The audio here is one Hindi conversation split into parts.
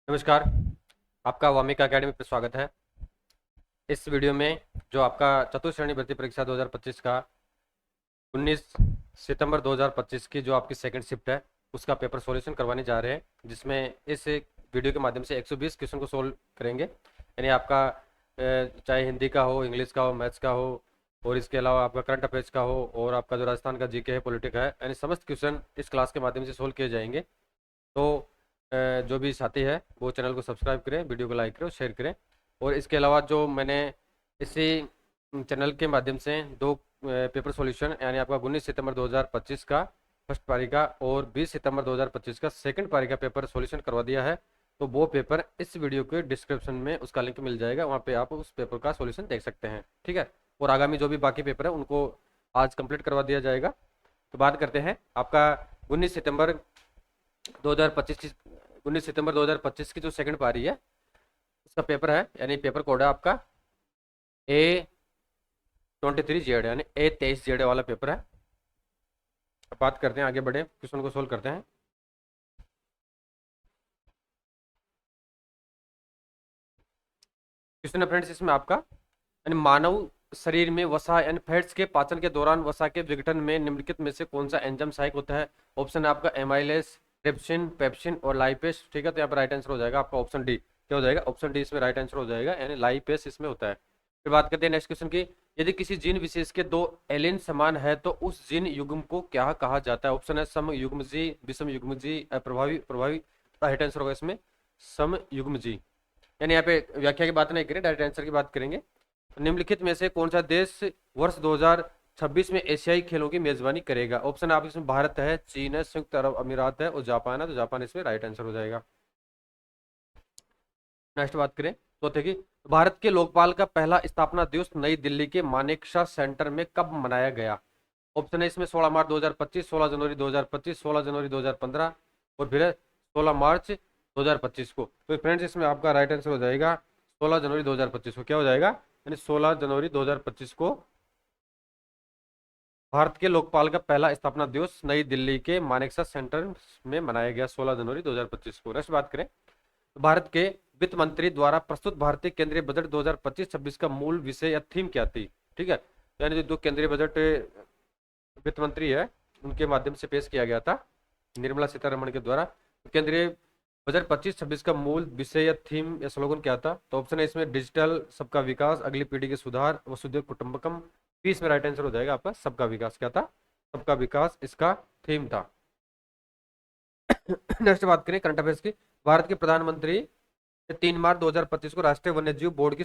नमस्कार। आपका वामिका एकेडमी पर स्वागत है। इस वीडियो में जो आपका चतुर्थ श्रेणी भर्ती परीक्षा 2025 का 19 सितंबर 2025 की जो आपकी सेकंड शिफ्ट है उसका पेपर सॉल्यूशन करवाने जा रहे हैं, जिसमें इस वीडियो के माध्यम से 120 क्वेश्चन को सोल्व करेंगे। यानी आपका चाहे हिंदी का हो, इंग्लिश का हो, मैथ्स का हो, और इसके अलावा आपका करंट अफेयर्स का हो, और आपका जो राजस्थान का जीके है, पॉलिटिक है, यानी समस्त क्वेश्चन इस क्लास के माध्यम से सोल्व किए जाएंगे। तो जो भी साथी है वो चैनल को सब्सक्राइब करें, वीडियो को लाइक करें और शेयर करें। और इसके अलावा जो मैंने इसी चैनल के माध्यम से दो पेपर सॉल्यूशन, यानी आपका 19 सितंबर 2025 का फर्स्ट पारी का और 20 सितंबर 2025 का सेकंड पारी का पेपर सॉल्यूशन करवा दिया है। तो वो पेपर इस वीडियो के डिस्क्रिप्शन में उसका लिंक मिल जाएगा, वहाँ पे आप उस पेपर का सॉल्यूशन देख सकते हैं। ठीक है। और आगामी जो भी बाकी पेपर है उनको आज कंप्लीट करवा दिया जाएगा। तो बात करते हैं आपका 19 सितंबर 2025 की 19 सितंबर 2025 की जो सेकंड पारी है उसका पेपर है, यानी पेपर कोड है आपका A23Z, यानी A23Z वाला पेपर है। अब बात करते हैं, आगे बढ़े, क्वेश्चन को सोल्व करते हैं। क्वेश्चन है फ्रेंड्स इसमें आपका, यानी मानव शरीर में वसा यानी फैट्स के पाचन के दौरान वसा के विघटन में निम्नलिखित में से कौन सा एंजाइम सहायक होता है। ऑप्शन है आपका एमाइलेस, ट्रिप्सिन, पेप्सिन और लाइपेस। ठीक है, तो यहाँ पर राइट आंसर हो जाएगा आपका ऑप्शन डी। क्या हो जाएगा? ऑप्शन डी इसमें राइट आंसर हो जाएगा, यानी लाइपेस इसमें होता है। फिर बात करते हैं नेक्स्ट क्वेश्चन की। यदि किसी जीन विशेष के दो एलिन समान है तो उस जीन युग्म को क्या कहा जाता है। ऑप्शन है सम युग्म जी, विषम युग्म जी, अप्रभावी प्रभावी। राइट आंसर होगा इसमें सम युग्म जी। यानी यहाँ पे व्याख्या की बात नहीं करें, डायरेक्ट आंसर की बात करेंगे। निम्नलिखित में से कौन सा देश वर्ष 2026 में एशियाई खेलों की मेजबानी करेगा। ऑप्शन आप इसमें भारत है, चीन है, संयुक्त अरब अमीरात है और जापान है। तो जापान इसमें राइट आंसर हो जाएगा। नेक्स्ट बात करें तो देखिए, भारत के लोकपाल का पहला स्थापना दिवस नई दिल्ली के मानेकशॉ सेंटर में कब मनाया गया। ऑप्शन है इसमें 16 मार्च 2025, 16 जनवरी 2025, 16 जनवरी 2015 और फिर 16 मार्च 2025 को। तो फ्रेंड्स इसमें आपका राइट आंसर हो जाएगा 16 जनवरी 2025 को। क्या हो जाएगा? यानी 16 जनवरी 2025 को भारत के लोकपाल का पहला स्थापना दिवस नई दिल्ली के मानेकशॉ सेंटर में मनाया गया 16 जनवरी 2025 को। नेक्स्ट बात करें, भारत के वित्त मंत्री द्वारा प्रस्तुत भारतीय केंद्रीय बजट 2025-26 का मूल विषय या थीम क्या थी। ठीक है, यानी जो केंद्रीय बजट वित्त मंत्री है उनके माध्यम से पेश किया गया था निर्मला सीतारमण के द्वारा। केंद्रीय बजट 25-26 का मूल विषय या थीम या स्लोगन क्या था। तो ऑप्शन है इसमें डिजिटल सबका विकास, अगली पीढ़ी के सुधार, वसुधैव कुटुंबकम। पीस में राइट आंसर हो जाएगा आपका सबका विकास। क्या था? सबका विकास इसका थीम था। नेक्स्ट बात करें करंट अफेयर्स की। भारत के प्रधानमंत्री 3 मार्च 2025 को राष्ट्रीय वन्यजीव बोर्ड की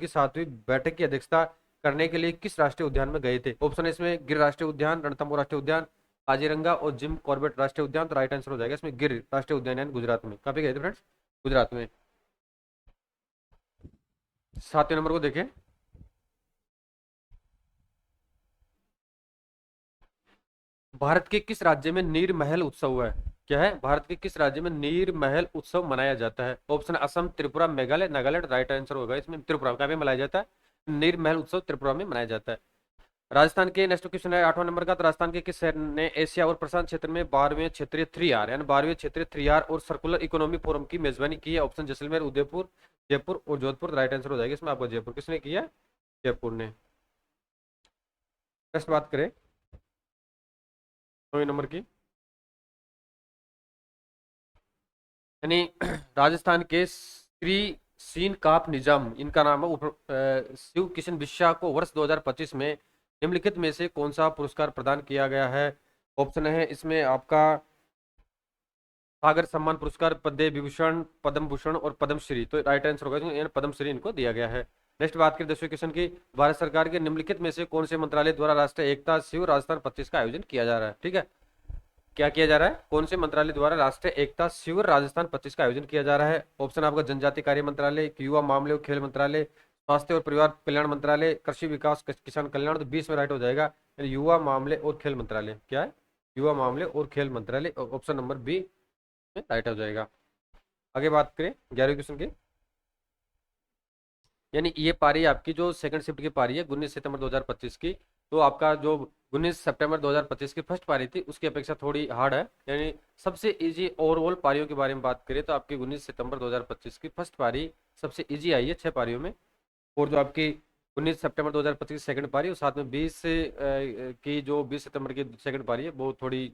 सातवीं बैठक की अध्यक्षता करने के लिए किस राष्ट्रीय उद्यान में गए थे। ऑप्शन है इसमें गिर राष्ट्रीय उद्यान, रणथंभौर राष्ट्रीय उद्यान, काजीरंगा और जिम कॉर्बेट राष्ट्रीय उद्यान। तो राइट आंसर हो जाएगा इसमें गिर राष्ट्रीय उद्यान, यानी गुजरात में। कहाँ पे गए थे फ्रेंड्स? गुजरात में। 7वें नंबर को देखें, भारत के किस राज्य में नीर महल उत्सव है। क्या है? भारत के किस राज्य में नीर महल उत्सव मनाया जाता है। Option Assam, Tripura, Meghalaya, Nagaland. Right answer होगा इसमें त्रिपुरा। कहाँ पे मनाया जाता है? नीर महल उत्सव त्रिपुरा में मनाया जाता है। राजस्थान के नेक्स्ट क्वेश्चन है 8वां नंबर का। तो राजस्थान के किस शहर ने एशिया और प्रशांत क्षेत्र में 12वें क्षेत्रीय 3R यानी 12वें क्षेत्रीय 3R और सर्कुलर इकोनॉमी फोरम की मेजबानी की है। ऑप्शन जैसलमेर, उदयपुर, जयपुर और जोधपुर। राइट आंसर हो जाएगा इसमें आपको जयपुर। किसने किया? जयपुर ने। नेक्स्ट बात करें 9वें नंबर की, यानी राजस्थान के श्री सीन काप निजाम इनका नाम है, शिव किशन बिश्या को वर्ष 2025 में निम्नलिखित में से कौन सा पुरस्कार प्रदान किया गया है। ऑप्शन है इसमें आपका सागर सम्मान पुरस्कार, पद्म विभूषण, पद्म भूषण और पद्मश्री। तो राइट आंसर होगा यानी पद्मश्री इनको दिया गया है। नेक्स्ट बात करें 10वें क्वेश्चन की। भारत सरकार के निम्नलिखित में से कौन से मंत्रालय द्वारा राष्ट्रीय एकता शिविर राजस्थान 25 का आयोजन किया जा रहा है। ठीक है, क्या किया जा रहा है? कौन से मंत्रालय द्वारा राष्ट्रीय एकता शिविर राजस्थान 25 का आयोजन किया जा रहा है। ऑप्शन आपका जनजातीय कार्य मंत्रालय, युवा मामले और खेल मंत्रालय, स्वास्थ्य और परिवार कल्याण मंत्रालय, कृषि विकास किसान कल्याण। तो 20 में राइट हो जाएगा युवा मामले और खेल मंत्रालय। क्या है? युवा मामले और खेल मंत्रालय। ऑप्शन नंबर बी में राइट हो जाएगा। आगे बात करें 11वें क्वेश्चन की, यानी ये पारी आपकी जो सेकंड शिफ्ट की पारी है 19 सितंबर 2025 की। तो आपका जो 19 सितंबर 2025 की फर्स्ट पारी थी उसकी अपेक्षा थोड़ी हार्ड है। यानी सबसे इजी ओवरऑल पारियों के बारे में बात करें तो आपकी 19 सितंबर 2025 की फर्स्ट पारी सबसे इजी आई है 6 पारियों में। और जो आपकी 19 सितंबर 2025 की सेकंड पारी और साथ में 20 की जो 20 सितंबर की सेकंड पारी है वो थोड़ी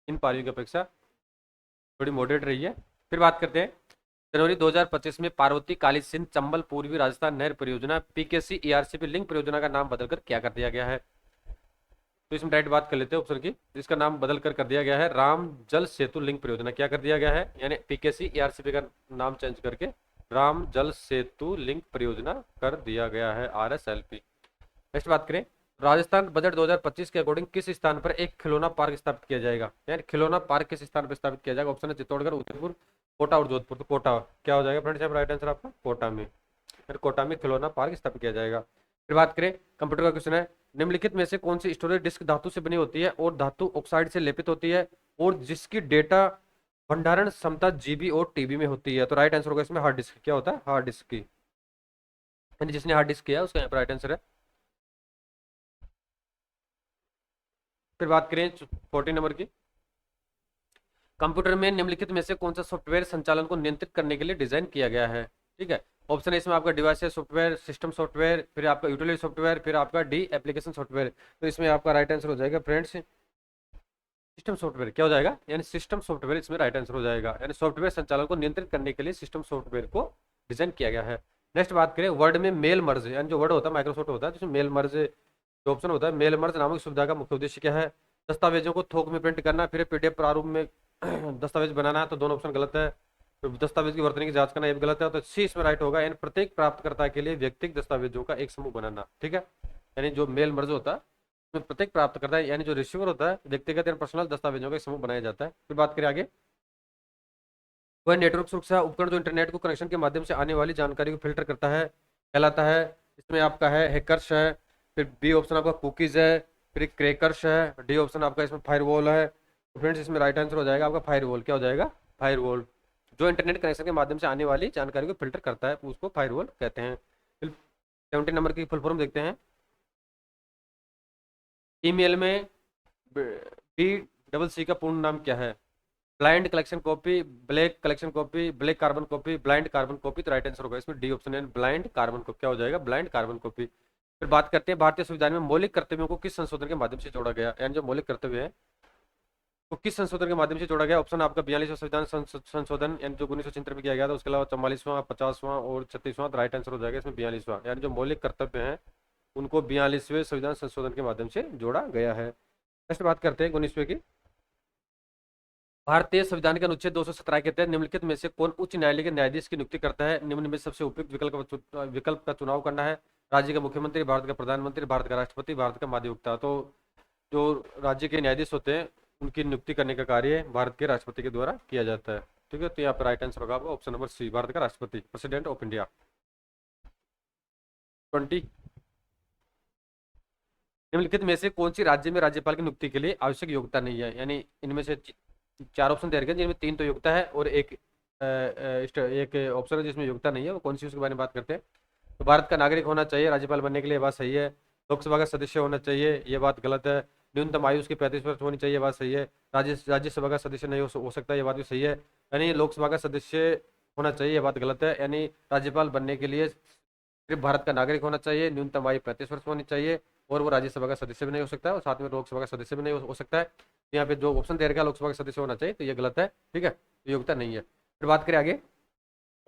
इन पारियों की अपेक्षा थोड़ी मॉडरेट रही है। फिर बात करते हैं जनवरी 2025 में पार्वती काली सिंध चंबल पूर्वी राजस्थान नहर परियोजना पीकेसी ईआरसीपी लिंक परियोजना का नाम बदलकर क्या कर दिया गया है? तो इसमें डायरेक्ट बात कर लेते हैं ऑप्शन की। इसका नाम बदल कर दिया गया है राम जल सेतु लिंक परियोजना। क्या कर दिया गया है? यानी पीकेसी ईआरसीपी का नाम चेंज करके राम जल सेतु लिंक परियोजना कर दिया गया है, आरएसएलपी। नेक्स्ट बात करें राजस्थान बजट 2025 के अकॉर्डिंग किस स्थान पर एक खिलौना पार्क स्थापित किया जाएगा? यानी खिलौना पार्क किस स्थान पर स्थापित किया जाएगा? ऑप्शन है चित्तौड़गढ़, उदयपुर, कोटा और जोधपुर। तो कोटा क्या हो जाएगा फ्रेंड्स? यहाँ राइट आंसर आपका कोटा में। फिर कोटा में खिलौना पार्क स्थापित किया जाएगा। फिर बात करें कंप्यूटर का क्वेश्चन है निम्नलिखित में से कौन सी स्टोरेज डिस्क धातु से बनी होती है और धातु ऑक्साइड से लेपित होती है और जिसकी डेटा भंडारण क्षमता जीबी और टीबी में होती है? तो राइट आंसर होगा इसमें हार्ड डिस्क। क्या होता है? हार्ड डिस्क की। यानी जिसने हार्ड डिस्क किया है उसका यहाँ पर राइट आंसर है। फिर बात करें 14 नंबर की कंप्यूटर में निम्नलिखित में से कौन सा सॉफ्टवेयर संचालन को नियंत्रित करने के लिए डिजाइन किया गया है? ठीक है, ऑप्शन है इसमें आपका डिवाइस सॉफ्टवेयर, सिस्टम सॉफ्टवेयर, फिर आपका यूटिलिटी सॉफ्टवेयर, फिर आपका डी एप्लीकेशन सॉफ्टवेयर। तो इसमें आपका राइट आंसर हो जाएगा फ्रेंड्स सिस्टम सॉफ्टवेयर। क्या हो जाएगा? यानी सिस्टम सॉफ्टवेयर इसमें राइट आंसर हो जाएगा। यानी सॉफ्टवेयर संचालन को नियंत्रित करने के लिए सिस्टम सॉफ्टवेयर को डिजाइन किया गया है। नेक्स्ट बात करें वर्ड में मेल मर्ज, यानी जो वर्ड होता है माइक्रोसॉफ्ट होता है जिसमें मेल मर्ज जो ऑप्शन होता है मेल मर्ज नामक सुविधा का मुख्य उद्देश्य क्या है? दस्तावेजों को थोक में प्रिंट करना, फिर पीडीएफ प्रारूप में दस्तावेज बनाना है, तो दोनों ऑप्शन गलत है। फिर दस्तावेज की वर्तनी की जांच करना ये भी गलत है। तो सी इसमें राइट होगा। यानी प्रत्येक प्राप्तकर्ता के लिए व्यक्तिगत दस्तावेजों का एक समूह बनाना। ठीक है, यानी जो मेल मर्ज होता है उसमें प्रत्येक प्राप्तकर्ता यानी जो रिसीवर होता है व्यक्तिगत या पर्सनल दस्तावेजों का एक समूह बनाया जाता है। फिर बात करें आगे वह नेटवर्क सुरक्षा उपकरण जो इंटरनेट को कनेक्शन के माध्यम से आने वाली जानकारी को फिल्टर करता है कहलाता है। इसमें आपका है हैकर्स है, फिर बी ऑप्शन आपका कुकीज है, फिर क्रैकर्स है, डी ऑप्शन आपका इसमें फायरवॉल है। तो फ्रेंड्स इसमें राइट आंसर हो जाएगा आपका फायरवॉल। क्या हो जाएगा? फायरवॉल। जो इंटरनेट कनेक्शन के माध्यम से आने वाली जानकारी को फिल्टर करता है उसको फायरवॉल कहते हैं। फिर 17 नंबर की फुल फॉर्म देखते हैं। ईमेल में बी डबल सी का पूर्ण नाम क्या है? Blind collection copy, black collection copy, black carbon copy, blind carbon copy. तो राइट आंसर होगा इसमें डी ऑप्शन है ब्लाइंड कार्बन कॉपी। क्या हो जाएगा? Blind carbon copy. फिर बात करते हैं भारतीय संविधान में मौलिक कर्तव्यों को किस संशोधन के माध्यम से जोड़ा गया? यानी जो मौलिक कर्तव्य है तो किस संशोधन के माध्यम से जोड़ा गया? ऑप्शन आपका 42वां संविधान संशोधन यानी जो 1976 में किया गया था, उसके अलावा 44वां, 50वां और 36वां। तो राइट आंसर हो जाएगा इसमें 42वां। यानी जो मौलिक कर्तव्य हैं उनको 42वें संविधान संशोधन के माध्यम से जोड़ा गया है। नेक्स्ट बात करते हैं 19वें की। भारतीय संविधान के अनुच्छेद 217 के तहत निम्नलिखित में से कौन उच्च न्यायालय के न्यायाधीश की नियुक्ति करता है? निम्न में सबसे उपयुक्त विकल्प का चुनाव करना है। राज्य का मुख्यमंत्री, भारत का प्रधानमंत्री, भारत का राष्ट्रपति, भारत का महाधिवक्ता। तो जो राज्य के न्यायाधीश होते हैं उनकी नियुक्ति करने का कार्य भारत के राष्ट्रपति के द्वारा किया जाता है। ठीक है, तो यहाँ पर राइट आंसर होगा ऑप्शन नंबर सी, भारत का राष्ट्रपति, प्रेसिडेंट ऑफ इंडिया। 20 निम्नलिखित में से कौन सी राज्य में राज्यपाल की नियुक्ति के लिए आवश्यक योग्यता नहीं है? यानी इनमें से 4 ऑप्शन दे रखे हैं जिनमें 3 तो योग्यता है और एक ऑप्शन है जिसमें योग्यता नहीं है। वो कौन सी उसके बारे में बात करते हैं। तो भारत का नागरिक होना चाहिए राज्यपाल बनने के लिए, बात सही है। लोकसभा का सदस्य होना चाहिए, ये बात गलत है। न्यूनतम आयु उसकी 35 वर्ष होनी चाहिए, बात सही है। राज्यसभा का सदस्य नहीं हो सकता, ये बात भी सही है। यानी लोकसभा का सदस्य होना चाहिए, ये बात गलत है। यानी राज्यपाल बनने के लिए सिर्फ भारत का नागरिक होना चाहिए, न्यूनतम आयु 35 वर्ष होनी चाहिए और वो राज्यसभा का सदस्य भी नहीं हो सकता है और साथ में लोकसभा का सदस्य भी नहीं हो सकता है। यहाँ पे जो ऑप्शन दे रखा है लोकसभा का सदस्य होना चाहिए, तो ये गलत है। ठीक है, योग्यता नहीं है। फिर बात करें आगे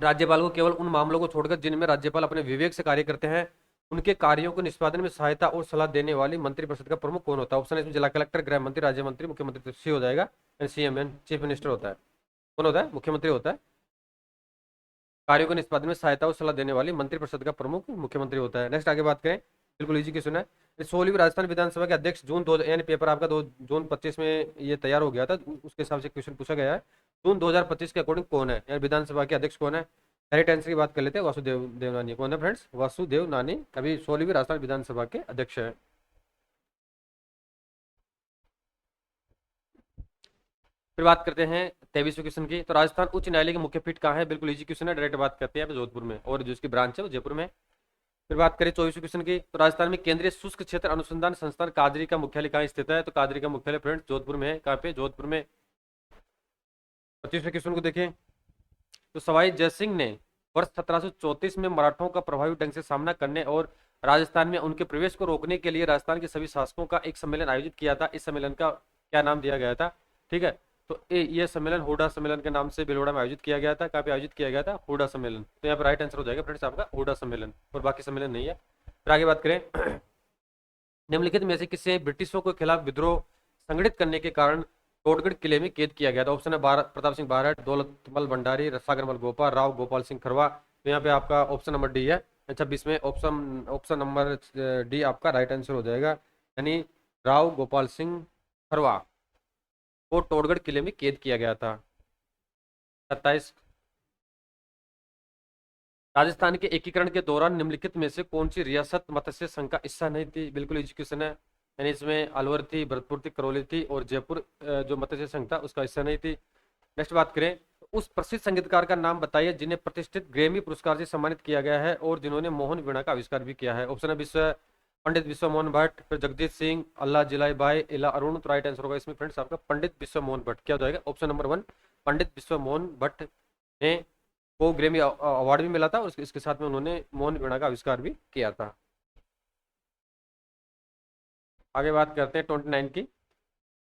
राज्यपाल को केवल उन मामलों को छोड़कर जिनमें राज्यपाल अपने विवेक से कार्य करते हैं उनके कार्यों को निष्पादन में सहायता और सलाह देने वाली मंत्रिपरिषद का प्रमुख कौन होता है? ऑप्शन है इसमें जिला कलेक्टर, गृह मंत्री, राज्य मंत्री, मुख्यमंत्री। तो सी हो जाएगा सीएम चीफ मिनिस्टर होता है। कौन होता है? मुख्यमंत्री होता है। कार्यों के निष्पादन में सहायता और सलाह देने वाली मंत्रिपरिषद का प्रमुख मुख्यमंत्री होता है। नेक्स्ट आगे बात करें, बिल्कुल इजी क्वेश्चन है। 16वीं राजस्थान विधानसभा के अध्यक्ष जून 2 यानी पेपर आपका 2 जून 25 में ये तैयार हो गया था, उसके हिसाब से क्वेश्चन पूछा गया है। जून 2025 के अकॉर्डिंग कौन है यानी विधानसभा के अध्यक्ष कौन है? डायरेक्ट आंसर की बात कर लेते हैं, वासुदेव देवनानी। कौन है फ्रेंड्स? वासुदेव नानी अभी 16वीं राजस्थान विधानसभा के अध्यक्ष है। फिर बात करते हैं 23वें क्वेश्चन की। तो राजस्थान उच्च न्यायालय की मुख्य पीठ कहाँ है? बिल्कुल इजी क्वेश्चन है, डायरेक्ट बात करते हैं जोधपुर में और जो इसकी ब्रांच है वो जयपुर में। फिर बात करें 24वें क्वेश्चन की, तो राजस्थान में केंद्रीय शुष्क क्षेत्र अनुसंधान संस्थान काजरी का मुख्यालय कहाँ स्थित है? तो काजरी का मुख्यालय फ्रेंड्स जोधपुर में है। कहाँ पे? जोधपुर में। 25वें क्वेश्चन को देखें, तो सवाई जयसिंह ने वर्ष 1734 में मराठों का प्रभावी ढंग से सामना करने और राजस्थान में उनके प्रवेश को रोकने के लिए राजस्थान के सभी शासकों का एक सम्मेलन आयोजित किया था। इस सम्मेलन का क्या नाम दिया गया था? ठीक है, तो ये सम्मेलन हुडा सम्मेलन के नाम से भिलवाड़ा में आयोजित किया गया था। कहाँ पे आयोजित किया गया था? हुडा सम्मेलन। तो यहाँ पे राइट आंसर हो जाएगा फ्रेंड्स आपका हुडा सम्मेलन, और बाकी सम्मेलन नहीं है। फिर आगे बात करें, निम्नलिखित में से किसे ब्रिटिशों के खिलाफ विद्रोह संगठित करने के कारण टोटगढ़ किले में कैद किया गया था? ऑप्शन है प्रताप सिंह बारठ, दौलतमल भंडारी, सागरमल गोपाल, राव गोपाल सिंह खरवा। तो यहाँ पे आपका ऑप्शन नंबर डी है। 26 में ऑप्शन ऑप्शन नंबर डी आपका राइट आंसर हो जाएगा, यानी राव गोपाल सिंह खरवा को टोटगढ़ किले में कैद किया गया था। 27, राजस्थान के एकीकरण के दौरान निम्नलिखित में से कौन सी रियासत मत्स्य संघ का हिस्सा नहीं थी? बिल्कुल एजुकेशन है, यानी इसमें अलवर थी, भरतपुर थी, करौली थी, और जयपुर जो मत्स्य संघ था उसका हिस्सा नहीं थी। नेक्स्ट बात करें, उस प्रसिद्ध संगीतकार का नाम बताइए जिन्हें प्रतिष्ठित ग्रैमी पुरस्कार से सम्मानित किया गया है और जिन्होंने मोहन वीणा का आविष्कार भी किया है। ऑप्शन है पंडित विश्व मोहन भट्ट, फिर जगजीत सिंह, अल्लाह जिलाई बाई, इला अरुण। तो राइट आंसर होगा इसमें फ्रेंड्स आपका पंडित विश्व मोहन भट्ट। क्या हो जाएगा? ऑप्शन नंबर 1, पंडित विश्व मोहन भट्ट ने को ग्रैमी अवार्ड भी मिला था और इसके साथ में उन्होंने मोहन वीणा का आविष्कार भी किया था। आगे बात करते हैं 29 की,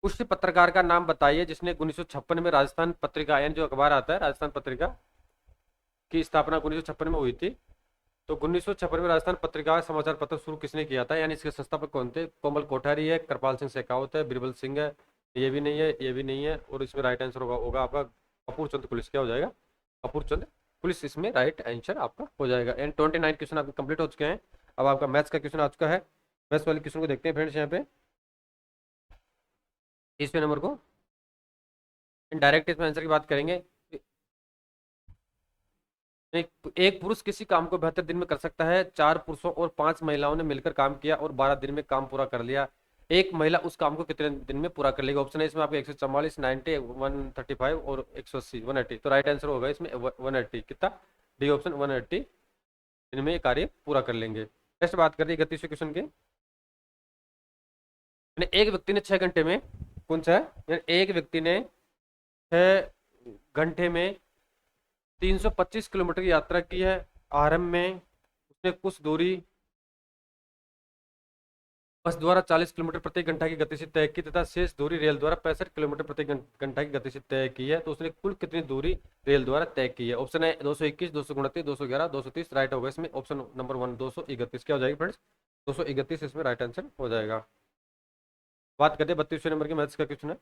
उस पत्रकार का नाम बताइए जिसने 1956 में राजस्थान पत्रिका, यानी जो अखबार आता है राजस्थान पत्रिका की स्थापना 1956 में हुई थी। तो 1956 में राजस्थान पत्रिका समाचार पत्र शुरू किसने किया था, यानी इसके संस्थापक कौन थे? कोमल कोठारी है, कृपाल सिंह शेखावत है, बीरबल सिंह है, ये भी नहीं है, ये भी नहीं है, और इसमें राइट आंसर होगा आपका कपूर चंद पुलिस। क्या हो जाएगा? कपूर चंद पुलिस इसमें राइट आंसर आपका हो जाएगा। एंड 29 क्वेश्चन आपके कंप्लीट हो चुके हैं। अब आपका मैथ्स का क्वेश्चन आ चुका है। मैथ्स वाले क्वेश्चन को देखते हैं फ्रेंड्स। यहाँ पे 30वें नंबर को डायरेक्ट इसमें आंसर की बात करेंगे। एक पुरुष किसी काम को 72 दिन में कर सकता है। 4 पुरुषों और 5 महिलाओं ने मिलकर काम किया और 12 दिन में काम पूरा कर लिया। एक महिला उस काम को कितने दिन में पूरा कर लेगी? ऑप्शन है इसमें आपको 144, 90, 135 और 180, 180। तो राइट आंसर होगा इसमें 180। कितना? डी ऑप्शन, 180 दिन में ये कार्य पूरा कर लेंगे। नेक्स्ट बात करते हैं 31वें क्वेश्चन के, एक व्यक्ति ने 6 घंटे में, कौन सा है? एक व्यक्ति ने 6 घंटे में 325 किलोमीटर की यात्रा की है। आरंभ में उसने कुछ दूरी बस द्वारा 40 किलोमीटर प्रति घंटा की गति से तय की तथा शेष दूरी रेल द्वारा 65 किलोमीटर प्रति घंटा की गति से तय की है। तो उसने कुल कितनी दूरी रेल द्वारा तय की है? ऑप्शन है 221, 229, 211, 230। राइट होगा इसमें ऑप्शन नंबर 1, 231। क्या हो जाएगी फ्रेंड्स? 231 इसमें राइट आंसर हो जाएगा। बात करते हैं 32वें नंबर की मैथ्स का क्वेश्चन है।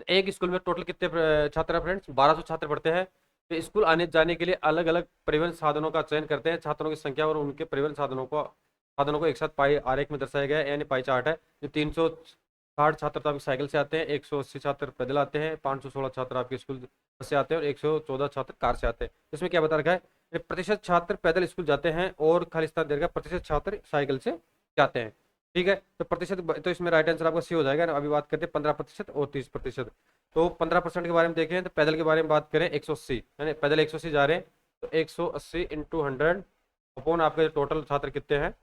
एक स्कूल में टोटल कितने छात्र हैं फ्रेंड्स? 1200 छात्र पढ़ते हैं। तो स्कूल आने जाने के लिए अलग अलग परिवहन साधनों का चयन करते हैं। छात्रों की संख्या और उनके परिवहन साधनों को एक साथ पाई आरेख में दर्शाया गया है, यानी पाई चार्ट है। जो 360 छात्र तो आपकी साइकिल से आते हैं, 180 छात्र पैदल आते हैं, 516 छात्र आपके स्कूल बस से आते हैं और 114 छात्र कार से आते हैं। इसमें क्या बता रखा है? प्रतिशत छात्र पैदल स्कूल जाते हैं और खाली स्थान दे रखा है प्रतिशत छात्र साइकिल से जाते हैं। ठीक है, तो प्रतिशत, तो इसमें राइट आंसर आपका सी हो जाएगा। अभी बात करते हैं 15% और 30%। तो 15% के बारे में देखें तो पैदल के बारे में बात करें 180, यानी पैदल 180 जा रहे हैं, तो 180 इंटू 100 अपॉन आपके टोटल छात्र कितने हैं,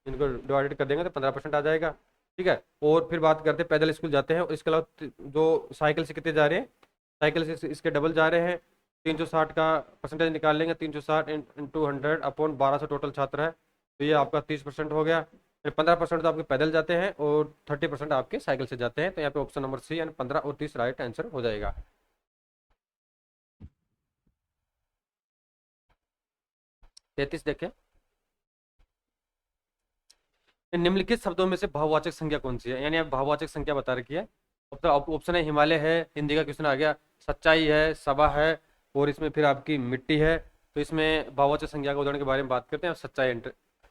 इनको डिवाइडेड कर देंगे तो 15% आ जाएगा। ठीक है, और फिर बात करते हैं पैदल स्कूल जाते हैं, और इसके अलावा जो साइकिल से कितने जा रहे हैं? साइकिल से इसके डबल जा रहे हैं। 360 का परसेंटेज निकाल लेंगे, 360 इंटू 100 अपॉन 1200 टोटल छात्र है, तो ये आपका 30% हो गया। 15% तो आपके पैदल जाते हैं और 30% आपके साइकिल से जाते हैं। तो यहाँ पे ऑप्शन नंबर सी, यानी 15 और 30 राइट आंसर हो जाएगा। 33 देखें, निम्नलिखित शब्दों में से भाववाचक संख्या कौन सी है? यानी आप भाववाचक संख्या बता रखी है। ऑप्शन है हिमालय है, हिंदी का क्वेश्चन आ गया, सच्चाई है, सभा है, और इसमें फिर आपकी मिट्टी है। तो इसमें भाववाचक संख्या का उदाहरण के बारे में बात करते हैं। सच्चाई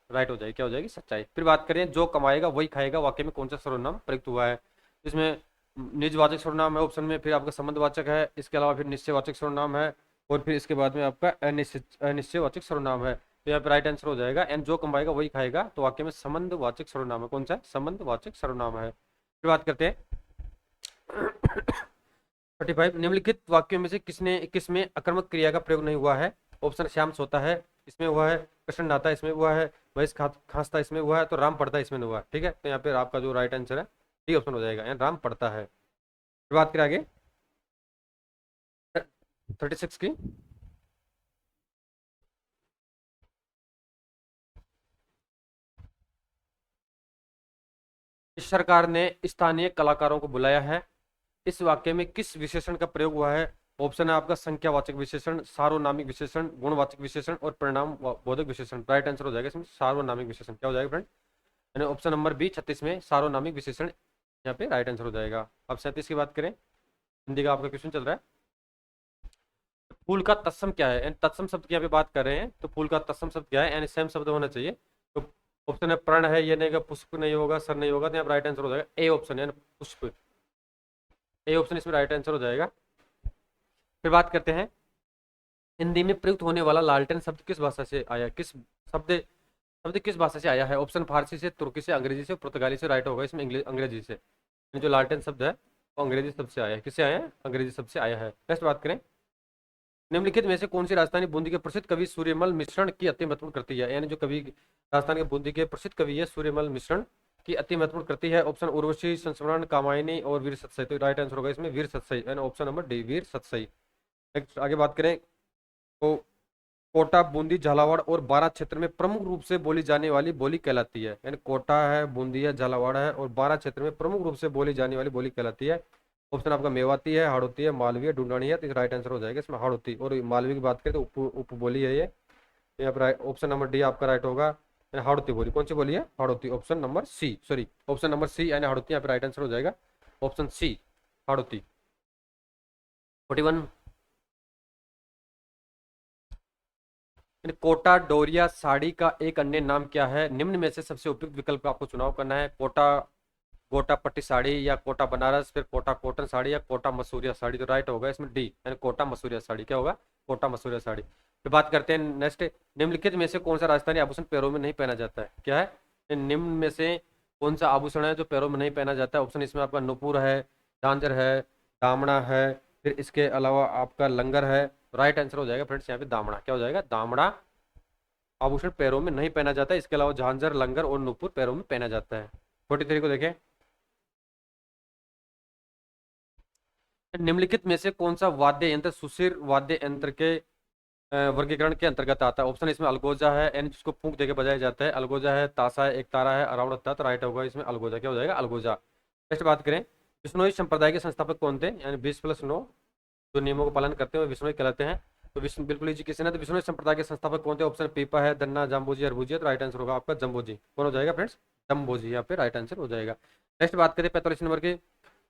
राइट हो जाएगी। क्या हो जाएगी? सच्चाई। फिर बात करें जो कमाएगा वही खाएगा वाक्य में कौन सा सर्वनाम प्रयुक्त हुआ है? इसमें निजवाचक सर्वनाम है ऑप्शन में, फिर आपका संबंधवाचक है, इसके अलावा फिर निश्चयवाचक सर्वनाम है, और फिर इसके बाद में आपका अनिश्चयवाचक सर्वनाम है। तो यहाँ पे राइट आंसर हो जाएगा एंड जो कमाएगा वही खाएगा। तो वाक्य में संबंधवाचक सर्वनाम है। कौन सा? संबंधवाचक सर्वनाम है। फिर बात करते हैं 35, निम्नलिखित वाक्यों में से किसमें आकर्मक क्रिया का प्रयोग नहीं हुआ है? ऑप्शन श्याम सोता है, इसमें हुआ है। कृष्ण नहाता इसमें हुआ है, महेश खांसता इसमें हुआ है, तो राम पढ़ता इसमें नहीं हुआ। ठीक है, तो यहाँ पे आपका जो राइट आंसर है डी ऑप्शन हो जाएगा, यानी राम पढ़ता है। फिर बात करें आगे 36 की। इस सरकार ने स्थानीय कलाकारों को बुलाया है, इस वाक्य में किस विशेषण का प्रयोग हुआ है? ऑप्शन है आपका संख्यावाचक विशेषण, सार्वनामिक विशेषण, गुणवाचक विशेषण और परिणाम बोधक विशेषण। राइट आंसर हो जाएगा इसमें सार्वनामिक विशेषण। क्या हो जाएगा फ्रेंड? यानी ऑप्शन नंबर बी 36 में सार्वनामिक विशेषण यहाँ पे राइट आंसर हो जाएगा। अब 37 की बात करें, हिंदी का आपका क्वेश्चन चल रहा है। फूल का तत्सम क्या है? यानी तत्सम शब्द की यहाँ पे बात कर रहे हैं, तो फूल का तत्सम शब्द क्या है? यानी सेम शब्द होना चाहिए। तो ऑप्शन है प्रण है, ये नहीं, पुष्प नहीं होगा, सर नहीं होगा, तो यहाँ राइट आंसर हो जाएगा ए ऑप्शन है पुष्प। ए ऑप्शन इसमें राइट आंसर हो जाएगा। फिर बात करते हैं हिंदी में प्रयुक्त होने वाला लालटेन शब्द किस भाषा से आया? किस शब्द शब्द किस भाषा से आया है? ऑप्शन फारसी से, तुर्की से, अंग्रेजी से, पुर्तगाली से। राइट होगा इसमें अंग्रेजी से। जो लालटेन शब्द है वो अंग्रेजी शब्द से आया है। किससे आया है? अंग्रेजी शब्द से आया है। नेक्स्ट बात करें, निम्नलिखित में से कौन सी राजस्थानी बूंदी के प्रसिद्ध कवि सूर्यमल मिश्रण की अति महत्वपूर्ण कृति है? यानी जो कवि राजस्थान के बूंदी के प्रसिद्ध कवि है सूर्यमल मिश्रण की अति महत्वपूर्ण कृति है। ऑप्शन उर्वशी, संस्मरण, कामायनी और वीर सतसई। तो राइट आंसर होगा इसमें वीर सतसई, यानी ऑप्शन नंबर डी वीर सतसई। नेक्स्ट आगे बात करें तो कोटा, बूंदी, झालावाड़ और बारां क्षेत्र में प्रमुख रूप से बोली जाने वाली बोली कहलाती है। यानी कोटा है, बूंदी है, झालावाड़ है और बारां क्षेत्र में प्रमुख रूप से बोली जाने वाली बोली कहलाती है। ऑप्शन आपका मेवाती है, हाड़ौती है, मालवी है, ढूंढानी है। तो राइट आंसर हो जाएगा इसमें हाड़ौती। और मालवी की बात करें तो उप बोली है ये। यहाँ पर ऑप्शन नंबर डी आपका राइट होगा। हाड़ौती बोली, कौन सी बोली है? Harauti. Option number C, sorry option number C यानी हाड़ौती, यहाँ पर राइट आंसर हो जाएगा ऑप्शन सी हाड़ौती। 41, कोटा डोरिया साड़ी का एक अन्य नाम क्या है? निम्न में से सबसे उपयुक्त विकल्प का आपको चुनाव करना है। कोटा गोटा पट्टी साड़ी, या कोटा बनारस, फिर कोटा कॉटन साड़ी, या कोटा मसूरिया साड़ी। तो राइट होगा इसमें डी, यानी कोटा मसूरिया साड़ी। क्या होगा? कोटा मसूरिया साड़ी। फिर बात करते हैं नेक्स्ट, निम्नलिखित में से कौन सा राजस्थानी आभूषण पैरों में नहीं पहना जाता है? क्या है? निम्न में से कौन सा आभूषण है जो पैरों में नहीं पहना जाता है? ऑप्शन इसमें आपका नुपुर है, झांझर है, दामड़ा है, फिर इसके अलावा आपका लंगर है। राइट आंसर हो जाएगा फ्रेंड्स यहाँ पे दामड़ा। क्या हो जाएगा? दामड़ा आभूषण पैरों में नहीं पहना जाता है। इसके अलावा झांझर, लंगर और नुपुर पैरों में पहना जाता है। 43 को देखें, निम्नलिखित में से कौन सा वाद्य यंत्र सुशिर वाद्य यंत्र के वर्गीकरण के अंतर्गत आता है? ऑप्शन इसमें अलगोजा है, यानी जिसको फूंक देके बजाया जाता है, अलगोजा है, ताशा है, एक तारा है, अरावड़ है। तो राइट होगा इसमें अलगोजा। क्या हो जाएगा? अलगोजा। नेक्स्ट बात करें, विश्नोई संप्रदाय के संस्थापक कौन थे? यानी 20+9 जो नियमों का पालन करते हैं वो विश्नोई कहलाते हैं। तो विष्णु बिल्कुल एजुकेशन है। तो विश्नोई संप्रदाय के संस्थापक कौन थे? ऑप्शन पीपा है, दन्ना, जाम्बोजी, अरबूजी। तो राइट आंसर होगा आपका जम्बोजी। कौन हो जाएगा फ्रेंड्स? जम्बोजी यहाँ पे राइट आंसर हो जाएगा। नेक्स्ट बात करें 45 नंबर की,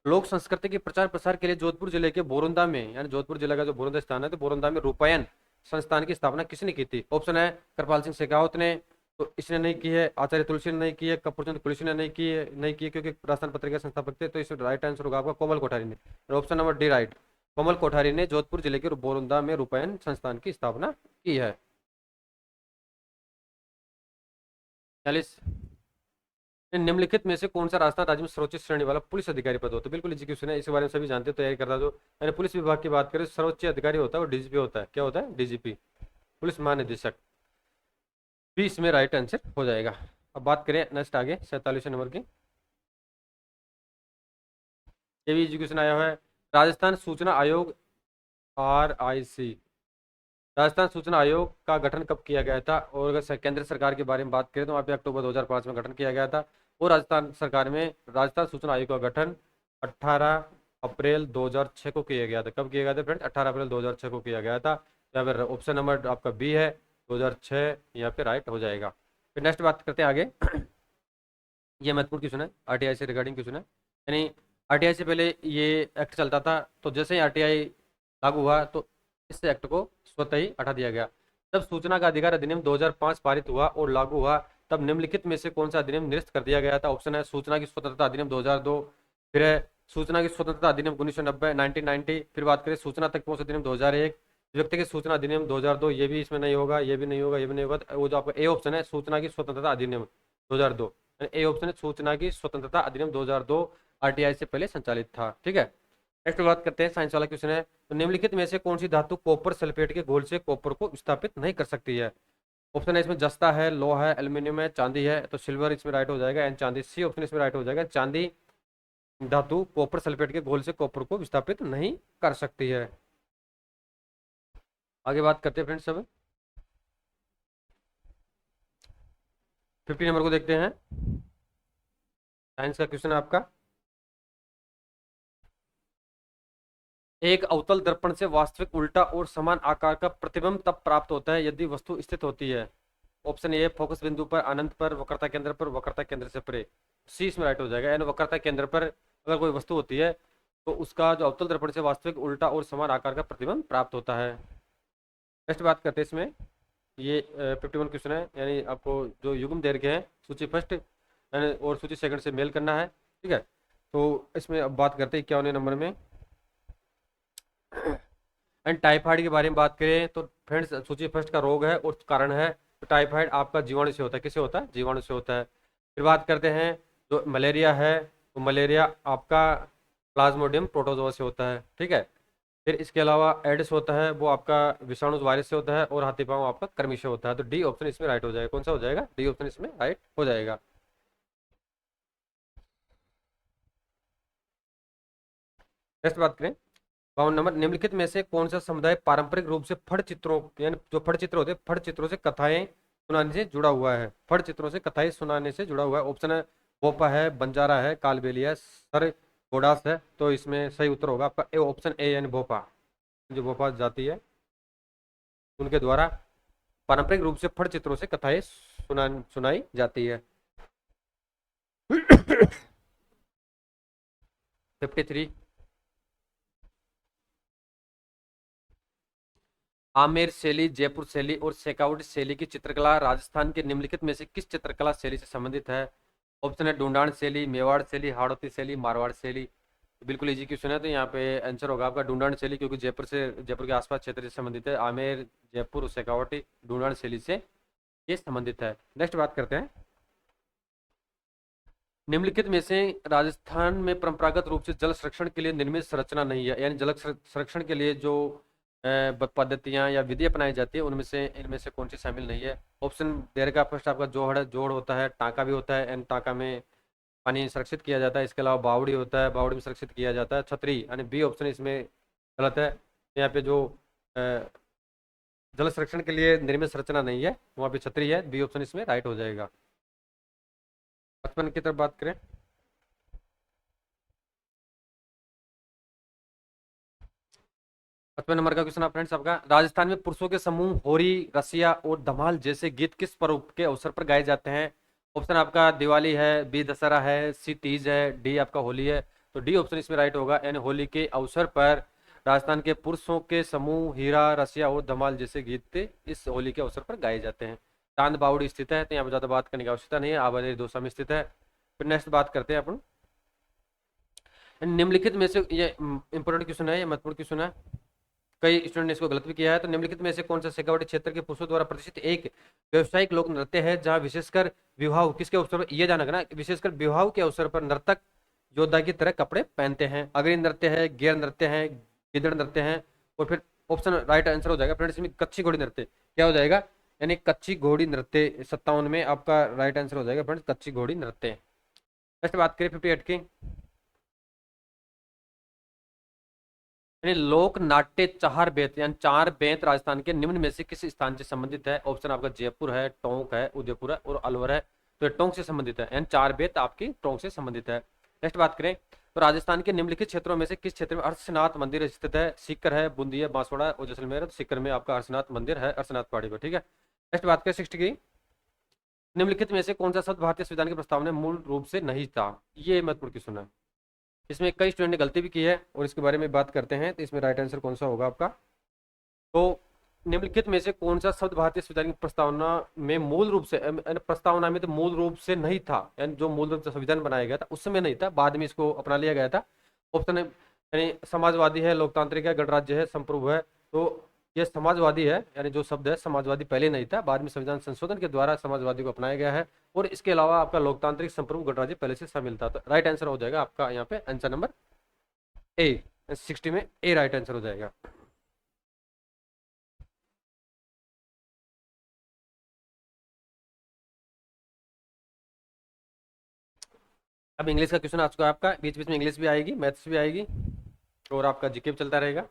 लोक संस्कृति के प्रचार प्रसार के लिए जोधपुर जिले के बोरंदा में, यानी जोधपुर जिले का जो बोरंदा स्थान है, तो बोरंदा में रूपायन संस्थान की स्थापना किसने की थी? ऑप्शन है कृपाल सिंह शेखावत ने, तो इसने नहीं की है, आचार्य तुलसी ने नहीं की है, कपूरचंद कुलसी ने नहीं की क्योंकि राजस्थान पत्रिका संस्थापक थे। तो इसमें राइट आंसर होगा आपका कोमल कोठारी ने। ऑप्शन नंबर डी राइट, कोमल कोठारी ने जोधपुर जिले के बोरंदा में रूपायन संस्थान की स्थापना की है। 40, निम्नलिखित में से कौन सा राजस्थान राज्य में सर्वोच्च श्रेणी वाला पुलिस अधिकारी पद होता है? बिल्कुल इजी क्वेश्चन है, इसके बारे में सभी जानते हो, तैयारी करता जो। यानी पुलिस विभाग की बात करें, सर्वोच्च अधिकारी होता है वो डीजीपी होता है। क्या होता है? डीजीपी, पुलिस महानिदेशक। 20 में राइट आंसर हो जाएगा। अब बात करें नेक्स्ट आगे 47 नंबर की, ये भी एजुकेशन आया हुआ है। राजस्थान सूचना आयोग RIC, राजस्थान सूचना आयोग का गठन कब किया गया था? और अगर केंद्र सरकार के बारे में बात करें तो वहाँ पे अक्टूबर 2005 में गठन किया गया था। और राजस्थान सरकार में राजस्थान सूचना आयोग का गठन 18 अप्रैल 2006 को किया गया था। कब किया गया था फ्रेंड्स? 18 अप्रैल 2006 को किया गया था। यहाँ पर ऑप्शन नंबर आपका बी है 2006, यहाँ पे राइट हो जाएगा। फिर नेक्स्ट बात करते हैं आगे। ये महत्वपूर्ण क्वेश्चन है, RTI से रिगार्डिंग क्वेश्चन है। यानी RTI से पहले ये एक्ट चलता था, तो जैसे ही RTI लागू हुआ तो इस एक्ट को स्वतः ही हटा दिया गया। जब सूचना का अधिकार अधिनियम 2005 पारित हुआ और लागू हुआ, तब निम्नलिखित में से कौन सा अधिनियम निरस्त कर दिया गया था? ऑप्शन है सूचना की स्वतंत्रता अधिनियम 2002, फिर है सूचना की स्वतंत्रता अधिनियम 1990 1990, फिर बात करें सूचना तक पहुंच अधिनियम 2001, व्यक्तिगत सूचना अधिनियम 2002। ये भी इसमें नहीं होगा, ये भी नहीं होगा, ये भी नहीं होगा। वो जो आपका ए ऑप्शन है सूचना की स्वतंत्रता अधिनियम 2002, ए ऑप्शन है सूचना की स्वतंत्रता अधिनियम 2002 RTI से पहले संचालित था। ठीक है, नेक्स्ट बात करते हैं साइंस वाला क्वेश्चन है। तो निम्नलिखित में से कौन सी धातु कॉपर सल्फेट के घोल से कॉपर को विस्थापित नहीं कर सकती है? ऑप्शन है इसमें जस्ता है, लोहा है, एल्यूमिनियम है, चांदी है, तो सिल्वर इसमें राइट हो जाएगा एंड चांदी। सी ऑप्शन इसमें राइट हो जाएगा, चांदी धातु कॉपर सल्फेट के घोल से कॉपर को विस्थापित नहीं कर सकती है। आगे बात करते हैं फ्रेंड्स सब। 50 नंबर को देखते हैं। साइंस का क्वेश्चन है आपका। एक अवतल दर्पण से वास्तविक उल्टा और समान आकार का प्रतिबिंब तब प्राप्त होता है यदि वस्तु स्थित होती है। ऑप्शन ए फोकस बिंदु पर, अनंत पर, वक्रता केंद्र पर, वक्रता केंद्र से परे। सी इसमें राइट हो जाएगा, यानी वक्रता केंद्र पर अगर कोई वस्तु होती है तो उसका जो अवतल दर्पण से वास्तविक उल्टा और समान आकार का प्रतिबिंब प्राप्त होता है। नेक्स्ट बात करते हैं इसमें। ये 51 क्वेश्चन है, यानी आपको जो युग्म दे रखे हैं सूची फर्स्ट यानी और सूची सेकंड से मेल करना है, ठीक है। तो इसमें अब बात करते हैं 51वें नंबर में। एंड टाइफाइड के बारे में बात करें तो फ्रेंड्स सूची फर्स्ट का रोग है और कारण है, तो टाइफाइड आपका जीवाणु से होता है। किससे होता है? जीवाणु से होता है। फिर बात करते हैं जो मलेरिया है, तो मलेरिया आपका प्लाज्मोडियम प्रोटोजोआ से होता है, ठीक है। फिर इसके अलावा एडिस होता है, वो आपका विषाणु वायरस से होता है, और हाथी पांव आपका कृमि से होता है। तो डी ऑप्शन इसमें राइट हो जाएगा। कौन सा हो जाएगा? डी ऑप्शन इसमें राइट हो जाएगा। नेक्स्ट बात करें 52 नंबर। निम्नलिखित में से कौन सा समुदाय पारंपरिक रूप से फड़ चित्रों यानी जो फड़ चित्र होते हैं फड़ चित्रों से कथाएं सुनाने से जुड़ा हुआ है? फड़ चित्रों से कथाएं सुनाने से जुड़ा हुआ है। ऑप्शन है भोपा है, बंजारा है, कालबेलिया है, सर गोडास है। तो इसमें सही उत्तर होगा आपका ए, ऑप्शन ए यानी भोपा। जो भोपा जाति है उनके द्वारा पारंपरिक रूप से फड़ चित्रों से कथाएं सुनाई जाती है। 53। आमेर शैली, जयपुर शैली और शेखावटी शैली की चित्रकला राजस्थान के निम्नलिखित में से किस चित्रकला शैली से संबंधित है? ऑप्शन है ढूंढान शैली, मेवाड़ शैली, हाड़ौती शैली, मारवाड़ शैली। बिल्कुल इजी क्वेश्चन है, तो यहाँ पे आंसर होगा आपका ढूंढान शैली, क्योंकि जयपुर के आसपास क्षेत्र से संबंधित है। आमेर, जयपुर, शेखावटी ढूंढान शैली से ये संबंधित है। नेक्स्ट बात करते हैं। निम्नलिखित में से राजस्थान में परंपरागत रूप से जल संरक्षण के लिए निर्मित संरचना नहीं है, यानी जल संरक्षण के लिए जो पद्धतियां या विधि अपनाई जाती है उनमें से इनमें से कौन सी शामिल नहीं है? ऑप्शन दे रखा फर्स्ट आपका जोड़ है, जोड़ होता है, टाँका भी होता है एंड टाँका में पानी संरक्षित किया जाता है। इसके अलावा बावड़ी होता है, बावड़ी में संरक्षित किया जाता है। छतरी यानी बी ऑप्शन इसमें गलत है। यहाँ पे जो अ, जल संरक्षण के लिए निर्मित संरचना नहीं है, वहाँ पे छतरी है। बी ऑप्शन इसमें राइट हो जाएगा। 55 की तरफ बात करें। 55 नंबर का क्वेश्चन आप फ्रेंड्स आपका। राजस्थान में पुरुषों के समूह होरी, रसिया और धमाल जैसे गीत किस पर्व के अवसर पर गाए जाते हैं? ऑप्शन आपका दिवाली है, बी दशहरा है, सी तीज है, डी आपका होली है। तो डी ऑप्शन इसमें राइट होगा, यानी होली के अवसर पर राजस्थान के पुरुषों के समूह हीरा, रसिया और धमाल जैसे गीत इस होली के अवसर पर गाए जाते हैं। चांद बावड़ी स्थित है, तो यहाँ पर ज्यादा बात करने की आवश्यकता नहीं है, आबादी दोसा में स्थित है। फिर नेक्स्ट बात करते हैं अपन। निम्नलिखित में से ये इंपोर्टेंट क्वेश्चन है, ये महत्वपूर्ण क्वेश्चन है, कई स्टूडेंट ने इसको गलत भी किया है। तो निम्नलिखित में से कौन सा शेखावटी क्षेत्र के पुरुषों द्वारा प्रतिष्ठित एक व्यवसायिक लोक नृत्य है जहां विशेषकर विवाह किसके अवसर पर, ये जाना ना, विशेषकर विवाह के अवसर पर नर्तक योद्धा की तरह कपड़े पहनते हैं? अग्नि नृत्य है, गेर नृत्य है, गिदड़ नृत्य है। और फिर ऑप्शन राइट आंसर हो जाएगा फ्रेंड्स इसमें कच्ची घोड़ी नृत्य। क्या हो जाएगा? यानी कच्ची घोड़ी नृत्य 57 में आपका राइट आंसर हो जाएगा फ्रेंड्स, कच्ची घोड़ी नृत्य। नेक्स्ट बात करें 58 की। यानी लोक नाट्य चार बेत यानी चार बेत राजस्थान के निम्न में से किस स्थान से संबंधित है? ऑप्शन आपका जयपुर है, टोंक है, उदयपुर है और अलवर है। तो ये टोंक से संबंधित है, यानी चार बेत आपकी टोंक से संबंधित है। नेक्स्ट बात करें तो राजस्थान के निम्नलिखित क्षेत्रों में से किस क्षेत्र में अर्शनाथ मंदिर स्थित है? सीकर है, बूंदी है, बांसवाड़ा और जैसलमेर है। तो सीकर में आपका अर्शनाथ मंदिर है, अर्शनाथ पहाड़ी पर, ठीक है। नेक्स्ट बात करें 60 की। निम्नलिखित में से कौन सा शब्द भारतीय संविधान के प्रस्तावना में मूल रूप से नहीं था? ये महत्वपूर्ण क्वेश्चन है, इसमें कई स्टूडेंट ने गलती भी की है और इसके बारे में बात करते हैं। तो इसमें राइट आंसर कौन सा होगा आपका? तो निम्नलिखित में से कौन सा शब्द भारतीय संविधान की प्रस्तावना में मूल रूप से, प्रस्तावना में तो मूल रूप से नहीं था, यानी जो मूल रूप से संविधान बनाया गया था उस समय नहीं था, बाद में इसको अपना लिया गया था। ऑप्शन है यानी समाजवादी है, लोकतांत्रिक है, गणराज्य है, संप्रभु है। तो ये समाजवादी है, यानी जो शब्द है समाजवादी पहले नहीं था, बाद में संविधान संशोधन के द्वारा समाजवादी को अपनाया गया है। और इसके अलावा आपका लोकतांत्रिक, संप्रभु, गणराज्य पहले से शामिल था। तो राइट आंसर हो जाएगा आपका यहाँ पे आंसर नंबर ए, 60 में ए राइट आंसर हो जाएगा। अब इंग्लिश का क्वेश्चन आ चुका है आपका, बीच बीच में इंग्लिश भी आएगी, मैथ्स भी आएगी और आपका जीके भी चलता रहेगा।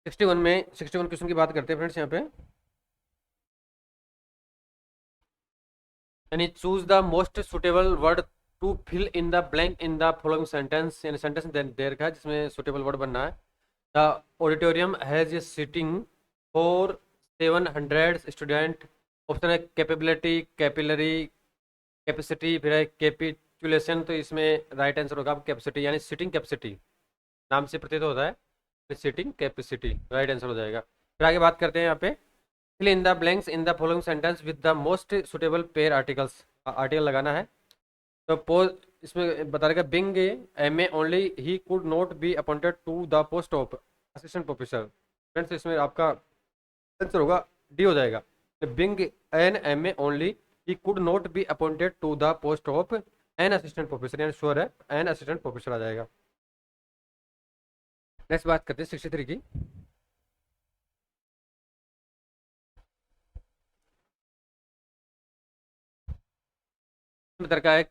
61 क्वेश्चन की बात करते हैं फ्रेंड्स यहाँ पे। यानी choose the most suitable word to fill in the blank in the following sentence, यानी सेंटेंस दे रखा है जिसमें सुटेबल वर्ड बनना है। The auditorium has a seating for 700 student. Option है कैपेबिलिटी, कैपिलरी, कैपेसिटी, फिर है कैपिचुलेशन। तो इसमें राइट आंसर होगा कैपेसिटी, यानी सीटिंग कैपेसिटी, नाम से प्रतीत होता है सीटिंग कैपेसिटी, राइट आंसर हो जाएगा। फिर आगे बात करते हैं यहाँ पे, fill in the blanks in the following sentence with the most suitable pair articles. Article लगाना है। तो पोज इसमें बता रहेगा being M A only he could not be appointed to the post of assistant professor. Friends इसमें आपका आंसर होगा डी हो जाएगा। Being an M A only he could not be appointed to the post of an assistant professor, यानी श्योर है एन असिस्टेंट प्रोफेसर आ जाएगा। नेक्स्ट बात करते हैं 63 की। बता रखा है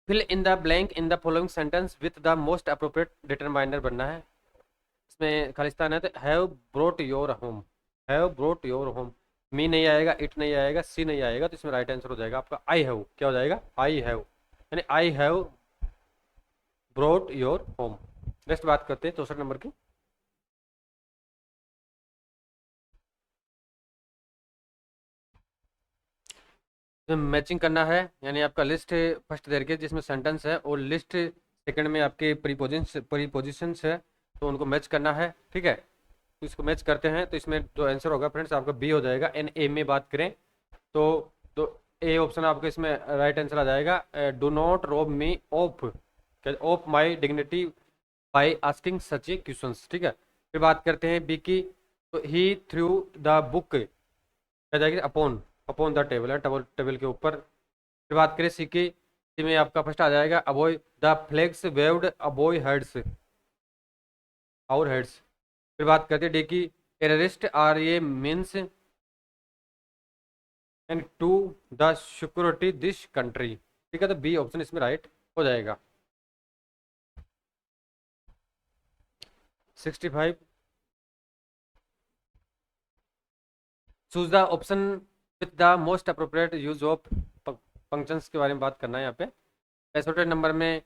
fill in the blank in the following sentence with the most appropriate determiner बनना है। इसमें खालिस्तान है तो have brought your home, have brought your home. मी नहीं आएगा, इट नहीं आएगा, सी नहीं आएगा, तो इसमें राइट आंसर हो जाएगा आपका आई हैव। क्या हो जाएगा? आई हैव, यानी I have brought your home. Next बात करते हैं 64 नंबर की। मैचिंग करना है, यानी आपका लिस्ट फर्स्ट दे रखी जिसमें सेंटेंस है और लिस्ट सेकंड में आपके प्रीपोजिशंस है, तो उनको मैच करना है। ठीक है, तो इसको मैच करते हैं तो इसमें जो आंसर होगा फ्रेंड्स आपका बी हो जाएगा। एन ए में बात करें तो ए ऑप्शन आपका इसमें राइट आंसर आ जाएगा। Do not rob me of my dignity by asking such a questions. ठीक है, फिर बात करते हैं बी की, तो ही थ्रू द बुक क्या जाएगी अपॉन, अपॉन द टेबल है, टेबल के ऊपर। फिर बात करें सी की, सी में आपका फर्स्ट आ जाएगा above the flags waved above heads, our heads. फिर बात करते हैं डी की, टेररिस्ट आर ये means and to the security this country. ठीक है, तो बी ऑप्शन इसमें राइट हो जाएगा। 65 choose the option with the most appropriate use of functions के बारे में बात करना है यहाँ पे। 65 नंबर में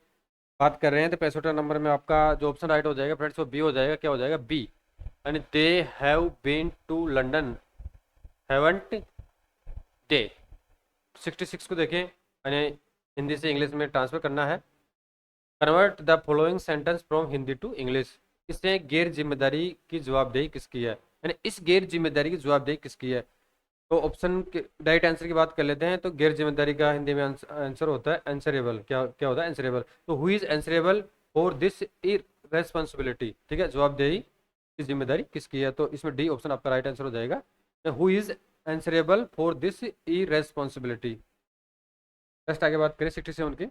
बात कर रहे हैं, तो 65 नंबर में आपका जो ऑप्शन राइट हो जाएगा फ्रेंड्स वो बी हो जाएगा। क्या हो जाएगा? बी, यानी they have been to London haven't they. 66 को देखें, यानी हिंदी से इंग्लिश में ट्रांसफर करना है। Convert the following sentence from Hindi to English. इससे गैर जिम्मेदारी की जवाबदेही किसकी है, यानी इस गैर जिम्मेदारी की जवाबदेही किसकी है। तो ऑप्शन के डायरेक्ट आंसर की बात कर लेते हैं, तो गैर जिम्मेदारी का हिंदी में आंसर होता है आंसरेबल। क्या क्या होता है? आंसरेबल। तो who is answerable for this irresponsibility. ठीक है, जवाबदेही की जिम्मेदारी किसकी है, तो इसमें डी ऑप्शन आपका राइट आंसर हो जाएगा। Who is answerable for this irresponsibility. Next आगे बात करें 67 की।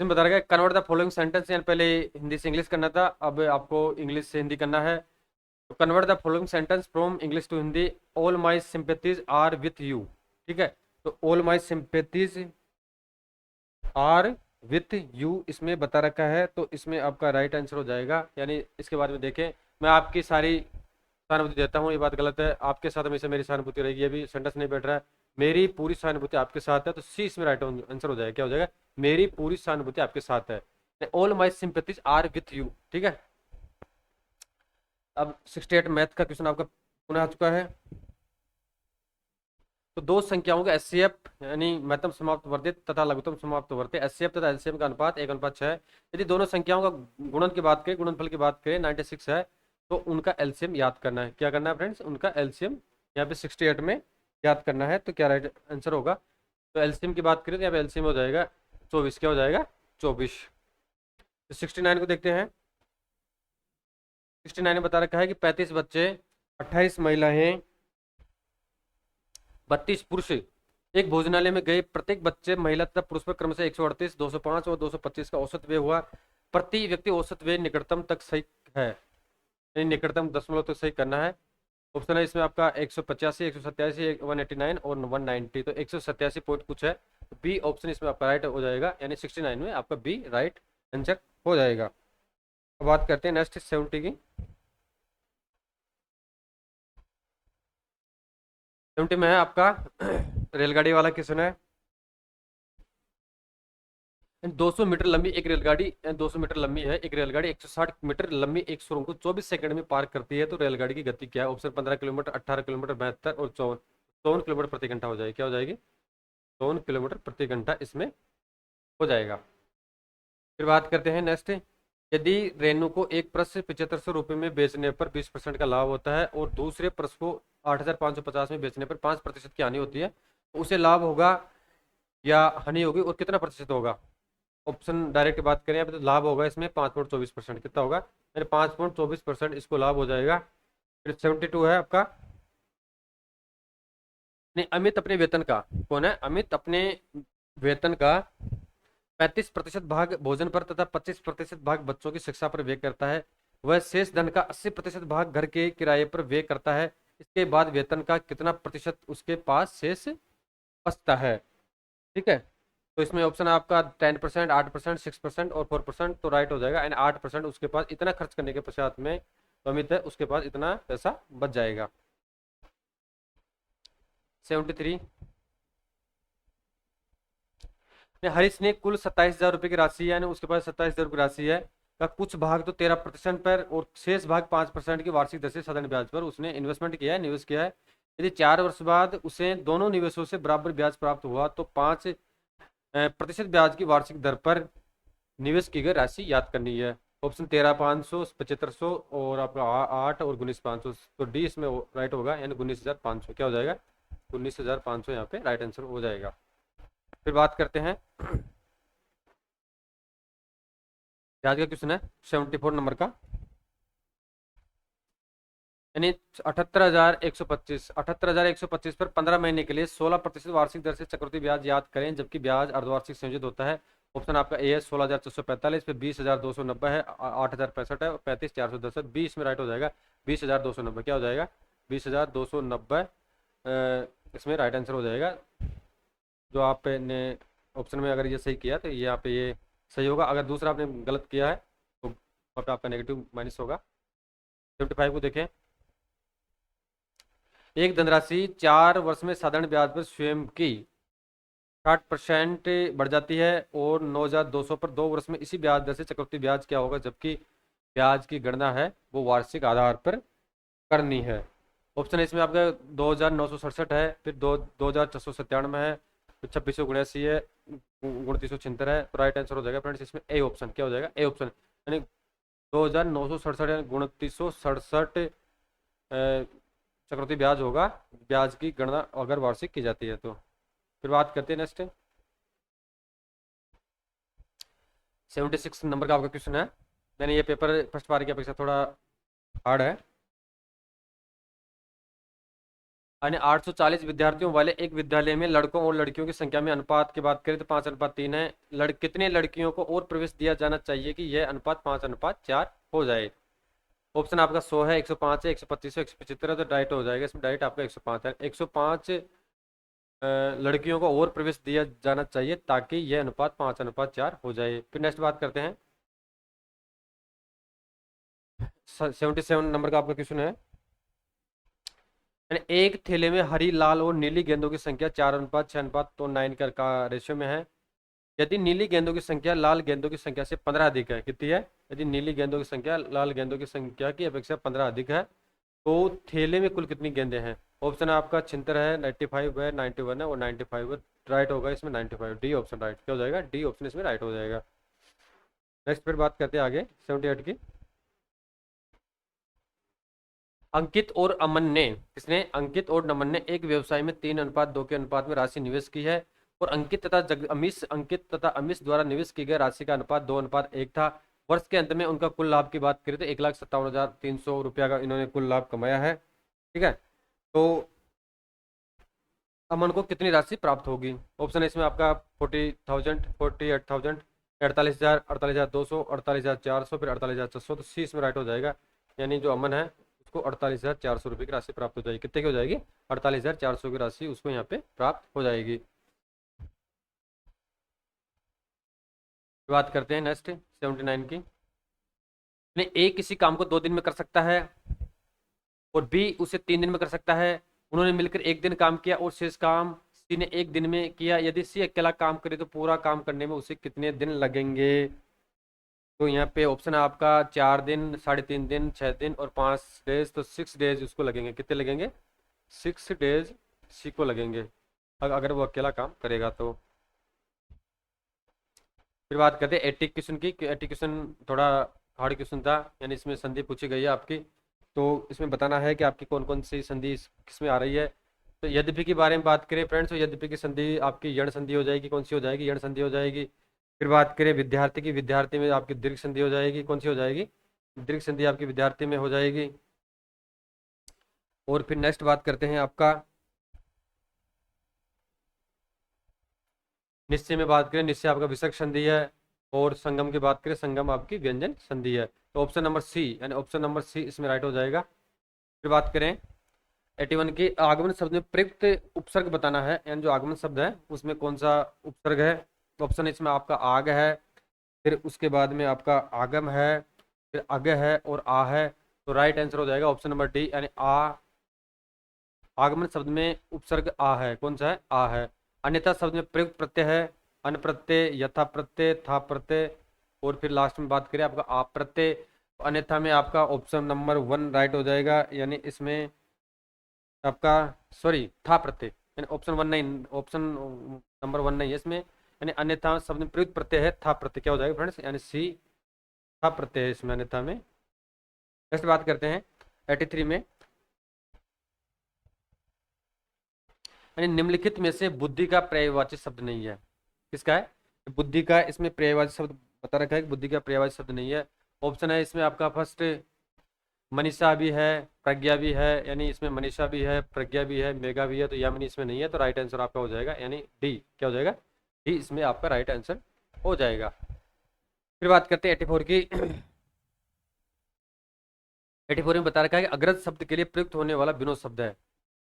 इसमें बता रहा है कन्वर्ट द फॉलोइंग सेंटेंस, यानी पहले हिंदी से इंग्लिश करना था, अब आपको इंग्लिश से हिंदी करना है। तो convert the following sentence from English to Hindi. All my sympathies are with you. ठीक है, तो all my sympathies are with you इसमें बता रखा है, तो इसमें आपका राइट आंसर हो जाएगा। यानी इसके बाद में देखें, मैं आपकी सारी सहानुभूति देता हूँ, ये बात गलत है। आपके साथ हमेशा मेरी सहानुभूति रहेगी, ये भी सेंटेंस नहीं बैठ रहा है। मेरी पूरी सहानुभूति आपके साथ है, तो सी इसमें राइट आंसर हो जाएगा। क्या हो जाएगा? मेरी पूरी सहानुभूति आपके साथ है। All my sympathies are with you. ठीक है, अब 68 मैथ का क्वेश्चन आपका पुनः आ चुका है। तो दो संख्याओं का एचसीएफ यानी महत्तम समाप्त वर्धित तथा लघुत्तम समाप्त वर्धित, एचसीएफ तथा एलसीएम का अनुपात 1:6। यदि दोनों संख्याओं का गुणन की बात करें, गुणनफल की बात करें 96 है, तो उनका एलसीएम याद करना है। क्या करना है फ्रेंड्स? उनका एलसीएम यहाँ पे 68 में याद करना है, तो क्या राइट आंसर होगा? तो एलसीएम की बात करें तो यहाँ पे एलसीएम हो जाएगा 24। क्या हो जाएगा? 24। तो 69 को देखते हैं। 69 में बता रखा है कि 35 बच्चे, 28 महिलाएं, 32 पुरुष एक भोजनालय में गए। प्रत्येक बच्चे महिला तथा पुरुष पर क्रमशः 138, 205 और 225 का औसत व्यय हुआ। प्रति व्यक्ति औसत व्यय निकटतम तक सही है, यानी निकटतम दशमलव तक सही करना है। ऑप्शन है इसमें आपका 185, 187, 189 और 190, तो 187 पॉइंट कुछ है। बी ऑप्शन इसमें आपका राइट हो जाएगा, यानी 69 में आपका बी राइट आंसर हो जाएगा। अब बात करते हैं नेक्स्ट 70 की। 70 में है आपका रेलगाड़ी वाला क्वेश्चन है। 200 मीटर लंबी एक रेलगाड़ी, 200 मीटर लंबी है एक रेलगाड़ी 160 मीटर लंबी एक सुरंग को 24 सेकंड में पार करती है, तो रेलगाड़ी की गति क्या है? ऑप्शन 15 किलोमीटर, 18 किलोमीटर, 72 और 54 किलोमीटर प्रति घंटा हो जाएगी। क्या हो जाएगी? 54 किलोमीटर प्रति घंटा इसमें हो जाएगा। फिर बात करते हैं नेक्स्ट। यदि रेनू को एक प्रेस 7500 रुपये में बेचने पर 20% का लाभ होता है और दूसरे प्रेस को 8550 में बेचने पर 5% की हानि होती है, तो उसे लाभ होगा या हानि होगी और कितना प्रतिशत होगा? ऑप्शन डायरेक्ट बात करें यहाँ पे, तो लाभ होगा इसमें 5.24%। कितना होगा? यानी 5.24% इसको लाभ हो जाएगा। फिर 72 है आपका, नहीं, अमित अपने वेतन का, कौन है? अमित अपने वेतन का 35% भाग भोजन पर तथा 25% भाग बच्चों की शिक्षा पर व्यय करता है। वह शेष धन का 80% भाग घर के किराए पर व्यय करता है। इसके बाद वेतन का कितना प्रतिशत उसके पास शेष बचता है? ठीक है, तो इसमें ऑप्शन है आपका 10%, 8%, 6% और 4%, तो राइट हो जाएगा। यानी 8% उसके पास इतना खर्च करने के पश्चात में तो अमित है उसके पास इतना पैसा बच जाएगा। 73, हरीश ने कुल 27,000 रुपये की राशि, यानी उसके पास 27,000 रुपये राशि है, का कुछ भाग तो 13% पर और शेष भाग 5% की वार्षिक दर से साधारण ब्याज पर उसने इन्वेस्टमेंट किया है, निवेश किया है। यदि 4 वर्ष बाद उसे दोनों निवेशों से बराबर ब्याज प्राप्त हुआ तो 5% ब्याज की वार्षिक दर पर निवेश की गई राशि याद करनी है। ऑप्शन 13,500, 7500 और आपका 8 और 19,500, तो डी इसमें राइट होगा, यानी 19,500। क्या हो जाएगा? 19,500 यहाँ पे राइट आंसर हो जाएगा। फिर बात करते हैं ब्याज का क्वेश्चन है 74 नंबर का, यानी 78,125 पर 15 महीने के लिए 16% वार्षिक दर से चक्रवृद्धि ब्याज याद करें, जबकि ब्याज अर्धवार्षिक संयोजित होता है। ऑप्शन आपका ए है 16,445, फिर 20,290 है, 8,065 है और 35,410 है। 20 में राइट हो जाएगा, 20,290। क्या हो जाएगा? 20,290 इसमें राइट आंसर हो जाएगा। जो आपने ऑप्शन में अगर ये सही किया तो ये यहाँ पे ये सही होगा, अगर दूसरा आपने गलत किया है तो वहाँ पे आपका नेगेटिव माइनस होगा। 75 को देखें। एक धनराशि 4 वर्ष में साधारण ब्याज पर स्वयं की 60% बढ़ जाती है और 9,200 पर 2 वर्ष में इसी ब्याज दर से चक्रवृद्धि ब्याज क्या होगा, जबकि ब्याज की गणना है वो वार्षिक आधार पर करनी है। ऑप्शन इसमें आपका 2,967 है, फिर 2,497 है, फिर 2,679 है, 2,376 है, तो राइट आंसर हो जाएगा फ्रेंड्स इसमें ए ऑप्शन। क्या हो जाएगा? ए ऑप्शन, यानी 2,967 यानी 2,367 चक्रवृद्धि ब्याज होगा, ब्याज की गणना अगर वार्षिक की जाती है तो। फिर बात करते हैं नेक्स्ट 76 नंबर का आपका क्वेश्चन है, यानी ये पेपर फर्स्ट बार की अपेक्षा थोड़ा हार्ड है। यानी 840 विद्यार्थियों वाले एक विद्यालय में लड़कों और लड़कियों की संख्या में अनुपात की बात करें तो 5:3 है। कितने लड़कियों को और प्रवेश दिया जाना चाहिए कि यह अनुपात 5:4 हो जाए? ऑप्शन आपका 100 है, 105 है, 125 है, 175 है, तो डाइट हो जाएगा इसमें। डाइट आपका 105 है। 105 लड़कियों को और प्रवेश दिया जाना चाहिए ताकि यह अनुपात 5:4 हो जाए। फिर नेक्स्ट बात करते हैं 77 नंबर का आपका क्वेश्चन है, यानी एक थैले में हरी, लाल और नीली गेंदों की संख्या 4:6:9 का रेशियो में है। यदि नीली गेंदों की संख्या लाल गेंदों की संख्या से 15 अधिक है, कितनी है? यदि नीली गेंदों की संख्या लाल गेंदों की संख्या की अपेक्षा 15 अधिक है तो थैले में कुल कितनी गेंदें हैं? ऑप्शन आपका 76 है, 95 है, 91 है और 95 है। राइट होगा इसमें 95, डी ऑप्शन राइट। क्या हो जाएगा? डी ऑप्शन इसमें राइट हो जाएगा। नेक्स्ट फिर बात करते हैं आगे 78 की। अंकित और अमन ने, किसने? अंकित और नमन ने एक व्यवसाय में 3:2 के अनुपात में राशि निवेश की है और अंकित तथा अमीश द्वारा निवेश की गई राशि का अनुपात 2:1 था। वर्ष के अंत में उनका कुल लाभ की बात करें तो 1,57,300 रुपया का इन्होंने कुल लाभ कमाया है। ठीक है, तो अमन को कितनी राशि प्राप्त होगी? ऑप्शन है इसमें आपका 40,000, 48,000, 48,000, 48,200, 48,400, फिर 48,600, तो सी इसमें राइट हो जाएगा, यानी जो अमन है उसको 48,400 रुपये की राशि प्राप्त हो जाएगी। कितने की हो जाएगी? 48,400 की राशि उसको यहाँ पे प्राप्त हो जाएगी। बात करते हैं नेक्स्ट 79 की। ए किसी काम को 2 दिन में कर सकता है और बी उसे 3 दिन में कर सकता है। उन्होंने मिलकर एक दिन काम किया और शेष काम सी ने एक दिन में किया। यदि सी अकेला काम करे तो पूरा काम करने में उसे कितने दिन लगेंगे? तो यहाँ पे ऑप्शन है आपका 4 दिन, 3.5 दिन, 6 दिन और 5 डेज। तो 6 डेज उसको लगेंगे। कितने लगेंगे? 6 डेज सी को लगेंगे अगर वो अकेला काम करेगा तो। फिर बात करते हैं 80 क्वेश्चन की। 80 क्वेश्चन थोड़ा हार्ड क्वेश्चन था, यानी इसमें संधि पूछी गई है आपकी। तो इसमें बताना है कि आपकी कौन कौन सी संधि किसमें आ रही है। तो यद्यपि के बारे में बात करें फ्रेंड्स, तो यद्यपि की संधि आपकी यण संधि हो जाएगी। कौन सी हो जाएगी? यण संधि हो जाएगी। फिर बात करें विद्यार्थी की, विद्यार्थी में आपकी दीर्घ संधि हो जाएगी। कौन सी हो जाएगी? दीर्घ संधि आपकी विद्यार्थी में हो जाएगी। और फिर नेक्स्ट बात करते हैं आपका निश्चय में। बात करें निश्चय आपका विसर्ग संधि है। और संगम की बात करें, संगम आपकी व्यंजन संधि है। तो ऑप्शन नंबर सी, यानी ऑप्शन नंबर सी इसमें राइट हो जाएगा। फिर बात करें 81 की, आगमन शब्द में प्रयुक्त उपसर्ग बताना है, यानी जो आगमन शब्द है उसमें कौन सा उपसर्ग है। ऑप्शन इसमें आपका आग है, फिर उसके बाद में आपका आगम है, फिर अग है और आ है। तो राइट आंसर हो जाएगा ऑप्शन नंबर डी, यानी आ। आगमन शब्द में उपसर्ग आ है। कौन सा है? आ है। अन्यथा शब्द में प्रयुक्त प्रत्यय है, अन प्रत्यय, यथा प्रत्यय, था प्रत्यय। और फिर लास्ट में बात करें आपका आप प्रत्यय। तो अन्यथा में आपका ऑप्शन नंबर 1 राइट हो जाएगा, यानी इसमें आपका सॉरी था प्रत्यय, यानी ऑप्शन 1 नहीं, ऑप्शन नंबर 1 नहीं है इसमें। यानी अन्यथा शब्द में प्रयुक्त प्रत्यय है था प्रत्यय। क्या हो जाएगा फ्रेंड्स? यानी सी था प्रत्यय है इसमें अन्यथा में। नेक्स्ट बात करते हैं 83 में, यानी निम्नलिखित में से बुद्धि का पर्यायवाची शब्द नहीं है। किसका है? बुद्धि का इसमें पर्यायवाची शब्द बता रखा है कि बुद्धि का पर्यायवाची शब्द नहीं है। ऑप्शन है इसमें आपका फर्स्ट मनीषा भी है, प्रज्ञा भी है, यानी इसमें मनीषा भी है, प्रज्ञा भी है, मेगा भी है। तो यामिनी इसमें नहीं है। तो राइट आंसर आपका हो जाएगा, यानी डी। क्या हो जाएगा? डी इसमें आपका राइट आंसर हो जाएगा। फिर बात करते हैं 84 की। 84 में बता रखा है कि अग्रज शब्द के लिए प्रयुक्त होने वाला विनोद शब्द है।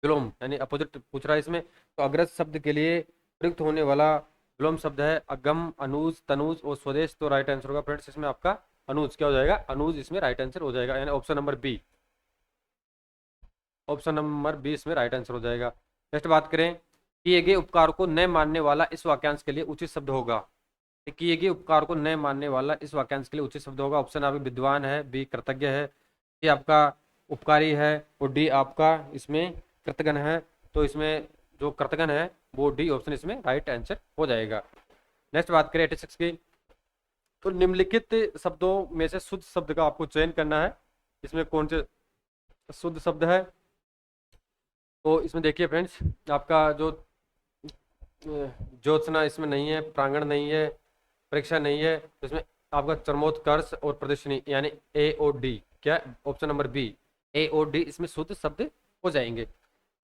विलोम यानी अपोजिट पूछ रहा है इसमें। तो अग्रज शब्द के लिए प्रयुक्त होने वाला विलोम शब्द है अगम, अनुज, तनुज और स्वदेश। तो राइट आंसर होगा फ्रेंड्स इसमें आपका अनुज। क्या हो जाएगा? अनुज इसमें राइट आंसर हो जाएगा, यानी option number B. Option number 20 में राइट आंसर हो जाएगा। नेक्स्ट बात करें, किए गए उपकार को न मानने वाला इस वाक्यांश के लिए उचित शब्द होगा। किए गए उपकार को न मानने वाला इस वाक्यांश के लिए उचित शब्द होगा। ऑप्शन आपका विद्वान है, बी कृतज्ञ है, सी आपका उपकारी है और डी आपका इसमें कृतघ्न है। तो इसमें जो कृतघ्न है वो डी ऑप्शन इसमें राइट आंसर हो जाएगा। नेक्स्ट बात करें 86 की। तो निम्नलिखित शब्दों में से शुद्ध शब्द का आपको चयन करना है। इसमें कौन से शुद्ध शब्द है? तो इसमें देखिए फ्रेंड्स, आपका जो ज्योत्सना इसमें नहीं है, प्रांगण नहीं है, परीक्षा नहीं है। तो इसमें आपका चरमोत्कर्ष और प्रदर्शनी, यानी ए और डी। क्या? ऑप्शन नंबर बी, ए और डी इसमें शुद्ध शब्द हो जाएंगे।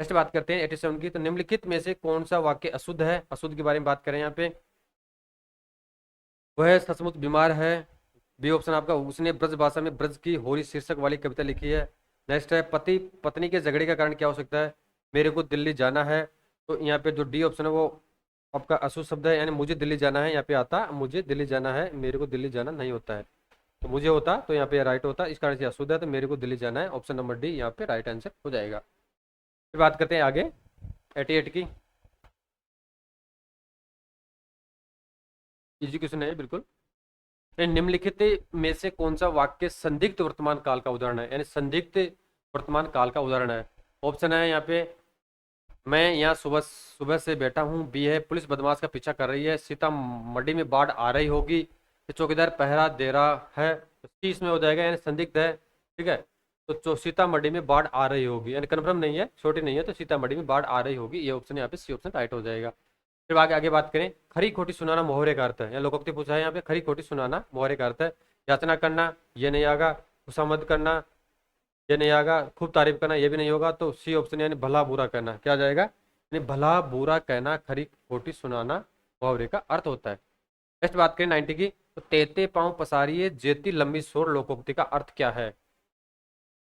नेक्स्ट बात करते हैं 87 की। तो निम्नलिखित में से कौन सा वाक्य अशुद्ध है? अशुद्ध के बारे में बात करें यहाँ पे। वह सचमुच बीमार है, बी ऑप्शन आपका। उसने ब्रज भाषा में ब्रज की होरी शीर्षक वाली कविता लिखी है। नेक्स्ट है पति पत्नी के झगड़े का कारण क्या हो सकता है? मेरे को दिल्ली जाना है। तो यहाँ पे जो डी ऑप्शन है वो आपका अशुद्ध शब्द है, यानी मुझे दिल्ली जाना है। यहाँ पे आता मुझे दिल्ली जाना है, मेरे को दिल्ली जाना नहीं होता है। तो मुझे होता तो यहाँ पे राइट होता, इस कारण से अशुद्ध है। तो मेरे को दिल्ली जाना है, ऑप्शन नंबर डी यहाँ पे राइट आंसर हो जाएगा। फिर बात करते हैं आगे 88 की। इजी क्वेश्चन है बिल्कुल। निम्नलिखित में से कौन सा वाक्य संदिग्ध वर्तमान काल का उदाहरण है? यानी संदिग्ध वर्तमान काल का उदाहरण है। ऑप्शन है यहाँ पे, मैं यहाँ सुबह सुबह से बैठा हूँ, बी है पुलिस बदमाश का पीछा कर रही है, सीतामढ़ी में बाढ़ आ रही होगी, चौकीदार पहरा दे रहा है। तो सी इसमें हो जाएगा, यानी संदिग्ध है। ठीक है। तो सीतामढ़ी में बाढ़ आ रही होगी, यानी कन्फर्म नहीं है, छोटी नहीं है। तो सीतामढ़ी में बाढ़ आ रही होगी, ये ऑप्शन यहाँ पे सी ऑप्शन राइट हो जाएगा। फिर आगे आगे बात करें, खरी खोटी सुनाना मोहरे का अर्थ है। यहाँ लोकोक्ति पूछा है यहाँ पे, खरी खोटी सुनाना मोहरे का अर्थ है याचना करना, ये नहीं आएगा। खुशामद करना, ये नहीं आएगा। खूब तारीफ करना, ये भी नहीं होगा। तो सी ऑप्शन यानी भला बुरा कहना। क्या आ जाएगा? यानी भला बुरा कहना, खरी खोटी सुनाना मुहावरे का अर्थ होता है। नेक्स्ट बात करें 90 की। तो तेते पांव पसारिए जेती लंबी सोर लोकोक्ति का अर्थ क्या है?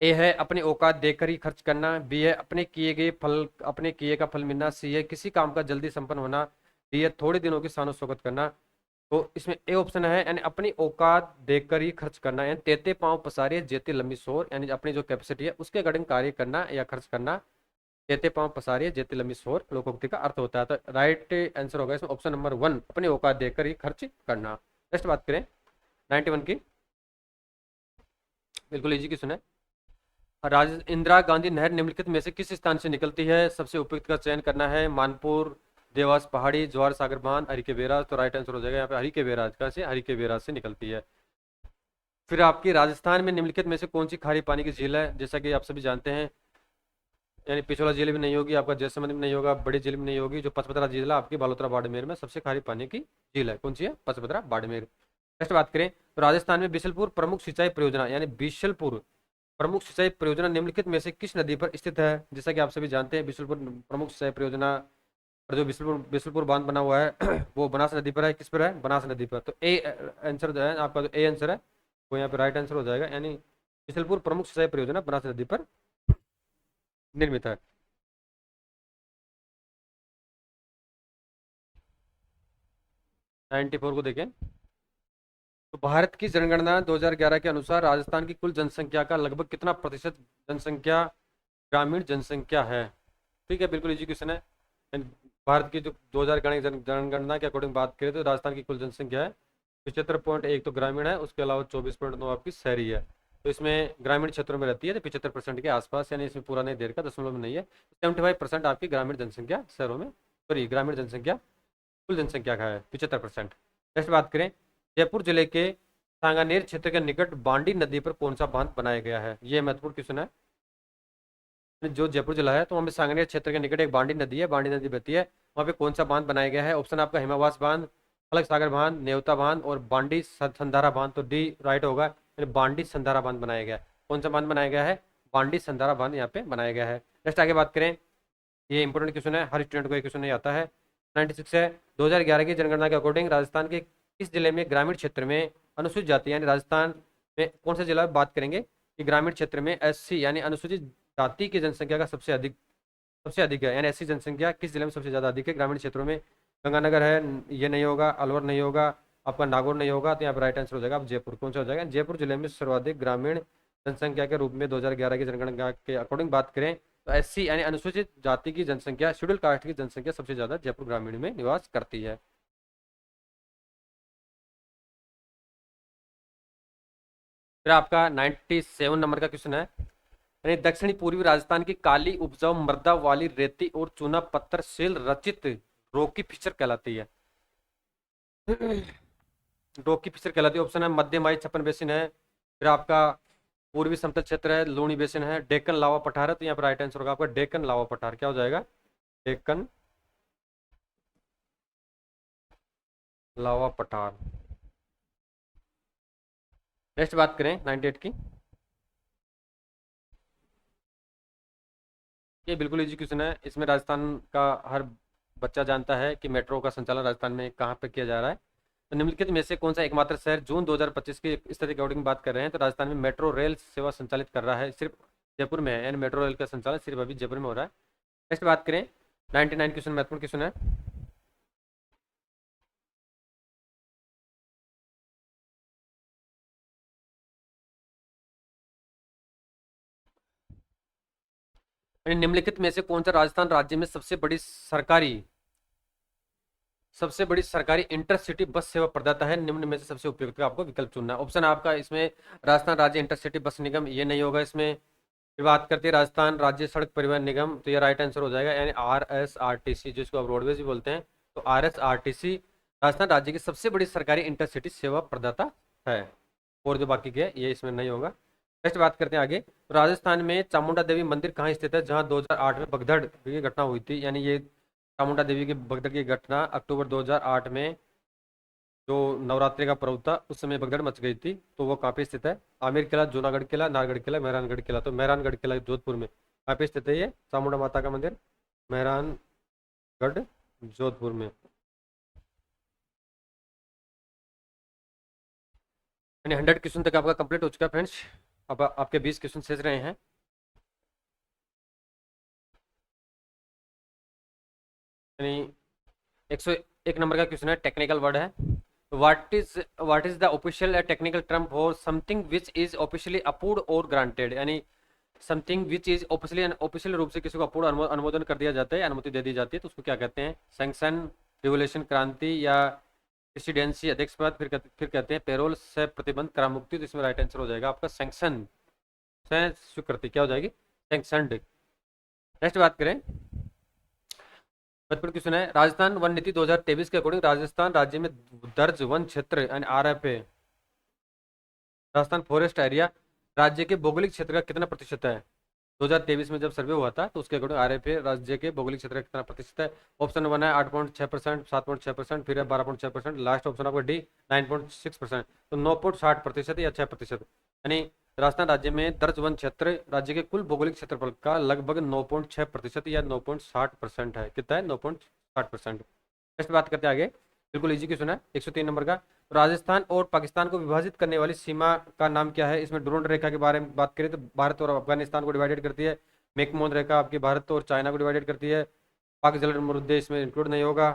ए है अपनी औकात देकर ही खर्च करना, बी है अपने किए का फल मिलना, सी है किसी काम का जल्दी संपन्न होना, डी है थोड़े दिनों की शानो शौकत करना। तो इसमें ए ऑप्शन है यानी अपनी औकात देखकर ही खर्च करना, यानी तेते पांव पसारे जेते लंबी सोर, यानी अपनी जो कैपेसिटी है उसके अकॉर्डिंग कार्य करना या खर्च करना। तेते पांव पसारे जेते लंबी सोर लोकोक्ति का अर्थ होता है। तो राइट आंसर होगा इसमें ऑप्शन नंबर 1, अपनी औकात देखकर ही खर्च करना। नेक्स्ट बात करें 91 की, बिल्कुल इजी की सुने। इंदिरा गांधी नहर निम्नलिखित में से किस स्थान से निकलती है? सबसे उपयुक्त का चयन करना है। मानपुर, देवास पहाड़ी, जवाहर सागर बांध, हरिके बेराज। तो राइट आंसर हो जाएगा यहाँ पे हरिके बेराज का, से हरिके बेराज से निकलती है। फिर आपकी राजस्थान में निम्नलिखित में से कौन सी खारी पानी की झील है? जैसा कि आप सभी जानते हैं, यानी पिछोला झील भी नहीं होगी, आपका जैसलमेर में नहीं होगा, बड़ी झील में नहीं होगी। जो पचपदरा झील है आपकी बालोतरा बाड़मेर में सबसे खारी पानी की झील है, कौन सी है? पचपदरा बाड़मेर। नेक्स्ट बात करें तो राजस्थान में बिशलपुर प्रमुख सिंचाई परियोजना, यानी बिशलपुर प्रमुख सिंचाई परियोजना निम्नलिखित में से किस नदी पर स्थित है? जैसा कि आप सभी जानते हैं बिशलपुर प्रमुख सिंचाई परियोजना और जो बिशलपुर बिशलपुर बांध बना हुआ है वो बनास नदी पर है। किस पर है? बनास नदी पर। तो ए आंसर जो है आपका, जो ए आंसर है वो यहाँ पे राइट आंसर हो जाएगा, यानी बिशलपुर प्रमुख सिंचाई परियोजना बनास नदी पर निर्मित है। नाइन्टी फोर को देखें तो भारत की जनगणना 2011 के अनुसार राजस्थान की कुल जनसंख्या का लगभग कितना प्रतिशत जनसंख्या ग्रामीण जनसंख्या है? ठीक है, बिल्कुल इजी क्वेश्चन है। And भारत की जो 2011 की जनगणना के अकॉर्डिंग बात करें तो राजस्थान की कुल जनसंख्या है 75.1, तो ग्रामीण है, उसके अलावा 24.9 आपकी शहरी है। तो इसमें ग्रामीण क्षेत्रों में रहती है तो 75% के आसपास, यानी इसमें पूरा नहीं देर का दशमलव में नहीं है। 75% आपकी ग्रामीण जनसंख्या शहरों में, सॉरी ग्रामीण जनसंख्या कुल जनसंख्या का है 75%। नेक्स्ट बात करें जयपुर जिले के सांगानेर क्षेत्र के निकट बांडी नदी पर कौन सा बांध बनाया गया है? ये महत्वपूर्ण क्वेश्चन है। जो जयपुर जिला है तो वहाँ पे सांगनेर क्षेत्र के निकट एक बांडी नदी है, बांडी नदी बहती है, वहाँ पे कौन सा बांध बनाया गया है? ऑप्शन आपका हिमावास बांध, फलक सागर बांध, नेवता बांध और बांडी संधारा बांध। तो डी राइट होगा, यानी बांडी संधारा बांध बनाया गया है। कौन सा बांध बनाया गया है? बांडी संधारा बांध यहाँ पे बनाया गया है। नेक्स्ट आगे बात करें, ये इंपॉर्टेंट क्वेश्चन है, हर स्टूडेंट को ये क्वेश्चन नहीं आता है। 96 है, 2011 की जनगणना के अकॉर्डिंग राजस्थान के किस जिले में ग्रामीण क्षेत्र में अनुसूचित जाति, यानी राजस्थान में कौन सा जिला बात करेंगे कि ग्रामीण क्षेत्र में एससी यानी अनुसूचित जाति की जनसंख्या का सबसे अधिक है, यानी एससी जनसंख्या किस जिले में सबसे ज्यादा अधिक है ग्रामीण क्षेत्रों में? गंगानगर है, ये नहीं होगा, अलवर नहीं होगा, आपका नागौर नहीं होगा, तो यहाँ पर राइट आंसर हो जाएगा आप जयपुर। कौन सा हो जाएगा? जयपुर जिले में सर्वाधिक ग्रामीण जनसंख्या के रूप में 2011 की जनगणना के अकॉर्डिंग बात करें तो एससी यानी अनुसूचित जाति की जनसंख्या, शेड्यूल कास्ट की जनसंख्या सबसे ज्यादा जयपुर ग्रामीण में निवास करती है। फिर आपका 97 नंबर का क्वेश्चन है, यानी दक्षिणी पूर्वी राजस्थान की काली उपजाऊ मृदा वाली रेती और चूना पत्थर सेल रचित रोकी फिशर कहलाती है। रोकी फिशर कहलाती है। ऑप्शन है मध्यमाई छप्पन बेसिन है, फिर आपका पूर्वी समतल क्षेत्र है, लूणी बेसिन है, डेक्कन लावा पठार है। तो यहाँ पर राइट आंसर होगा आपका डेक्कन लावा पठार। क्या हो जाएगा? डेक्कन लावा पठार। नेक्स्ट बात करें 98 की, ये बिल्कुल इजी क्वेश्चन है। इसमें राजस्थान का हर बच्चा जानता है कि मेट्रो का संचालन राजस्थान में कहाँ पे किया जा रहा है। तो निम्नलिखित में से कौन सा एकमात्र शहर जून 2025 की स्थिति के अकॉर्डिंग बात कर रहे हैं तो राजस्थान में मेट्रो रेल सेवा संचालित कर रहा है? सिर्फ जयपुर में है, यानी मेट्रो रेल का संचालन सिर्फ अभी जयपुर में हो रहा है। नेक्स्ट बात करें 99 क्वेश्चन, महत्वपूर्ण क्वेश्चन है। निम्नलिखित में से कौन सा राजस्थान राज्य में सबसे बड़ी सरकारी इंटरसिटी बस सेवा प्रदाता है? निम्न में से सबसे उपयुक्त का आपको विकल्प चुनना है। ऑप्शन आपका इसमें राजस्थान राज्य इंटरसिटी बस निगम, ये नहीं होगा इसमें। फिर बात करते हैं राजस्थान राज्य सड़क परिवहन निगम, तो ये राइट आंसर हो जाएगा, यानी RSRTC जिसको आप रोडवेज भी बोलते हैं। तो RSRTC राजस्थान राज्य की सबसे बड़ी सरकारी इंटरसिटी सेवा प्रदाता है। और जो बाकी के ये इसमें नहीं होगा। नेक्स्ट बात करते हैं आगे, तो राजस्थान में चामुंडा देवी मंदिर कहाँ स्थित है जहाँ 2008 में भगदड़ की घटना हुई थी? यानी ये चामुंडा देवी की भगदड़ की घटना अक्टूबर 2008 में जो नवरात्रि का पर्व था उस समय भगदड़ मच गई थी, तो वो कहाँ पे स्थित है? आमेर किला, जूनागढ़ किला, नाहरगढ़ किला, मेहरानगढ़ किला। तो मेहरानगढ़ किला जोधपुर में कहाँ पे स्थित है ये चामुंडा माता का मंदिर? मेहरानगढ़ जोधपुर में। यानी 100 क्वेश्चन तक आपका कंप्लीट हो चुका है फ्रेंड्स। अब आपके 20 क्वेश्चन शेष रहे हैं। यानी 101 नंबर का क्वेश्चन है, टेक्निकल वर्ड है। What is the official technical term for something which is officially approved और ग्रांटेड। यानी something which is officially official रूप से किसी को अपूर्ण अनुमोदन कर दिया जाता है, अनुमति दे दी जाती है, तो उसको क्या कहते हैं? सैंक्शन, रिवोल्यूशन, क्रांति, या प्रेसिडेंसी, अध्यक्ष पद, फिर कहते हैं पेरोल से प्रतिबंध, करार मुक्ति। तो इसमें राइट आंसर हो जाएगा आपका सैंक्शन, स्वीकृति। क्या हो जाएगी? सैंक्शनड। नेक्स्ट बात करें, 55 क्वेश्चन है, राजस्थान वन नीति 2023 के अकॉर्डिंग राजस्थान राज्य में दर्ज वन क्षेत्र यानी RFA, राजस्थान फॉरेस्ट एरिया, राज्य के भौगोलिक क्षेत्र का कितना प्रतिशत है? 2023 में जब सर्वे हुआ था तो उसके अकॉर्डिंग RFA राज्य के भौगोलिक क्षेत्र का कितना प्रतिशत है? ऑप्शन 1 है 8.6%, 7.6%, फिर है 12.6%, लास्ट ऑप्शन आपका डी 9.6%। तो 9.60% या 6%। यानी राजस्थान राज्य में दर्ज वन क्षेत्र राज्य के कुल भौगोलिक क्षेत्रफल का लगभग 9.6% या 9.60% है। कितना है? 9.60%। नेक्स्ट बात करते हैं आगे, बिल्कुल इजी क्वेश्चन है, 103 नंबर का। तो राजस्थान और पाकिस्तान को विभाजित करने वाली सीमा का नाम क्या है? इसमें डुरोंड रेखा के बारे में बात करें तो भारत और अफगानिस्तान को डिवाइडेड करती है। मैकमोहन रेखा आपकी भारत और चाइना को डिवाइडेड करती है। पाक जल मुद्दे इसमें इंक्लूड नहीं होगा।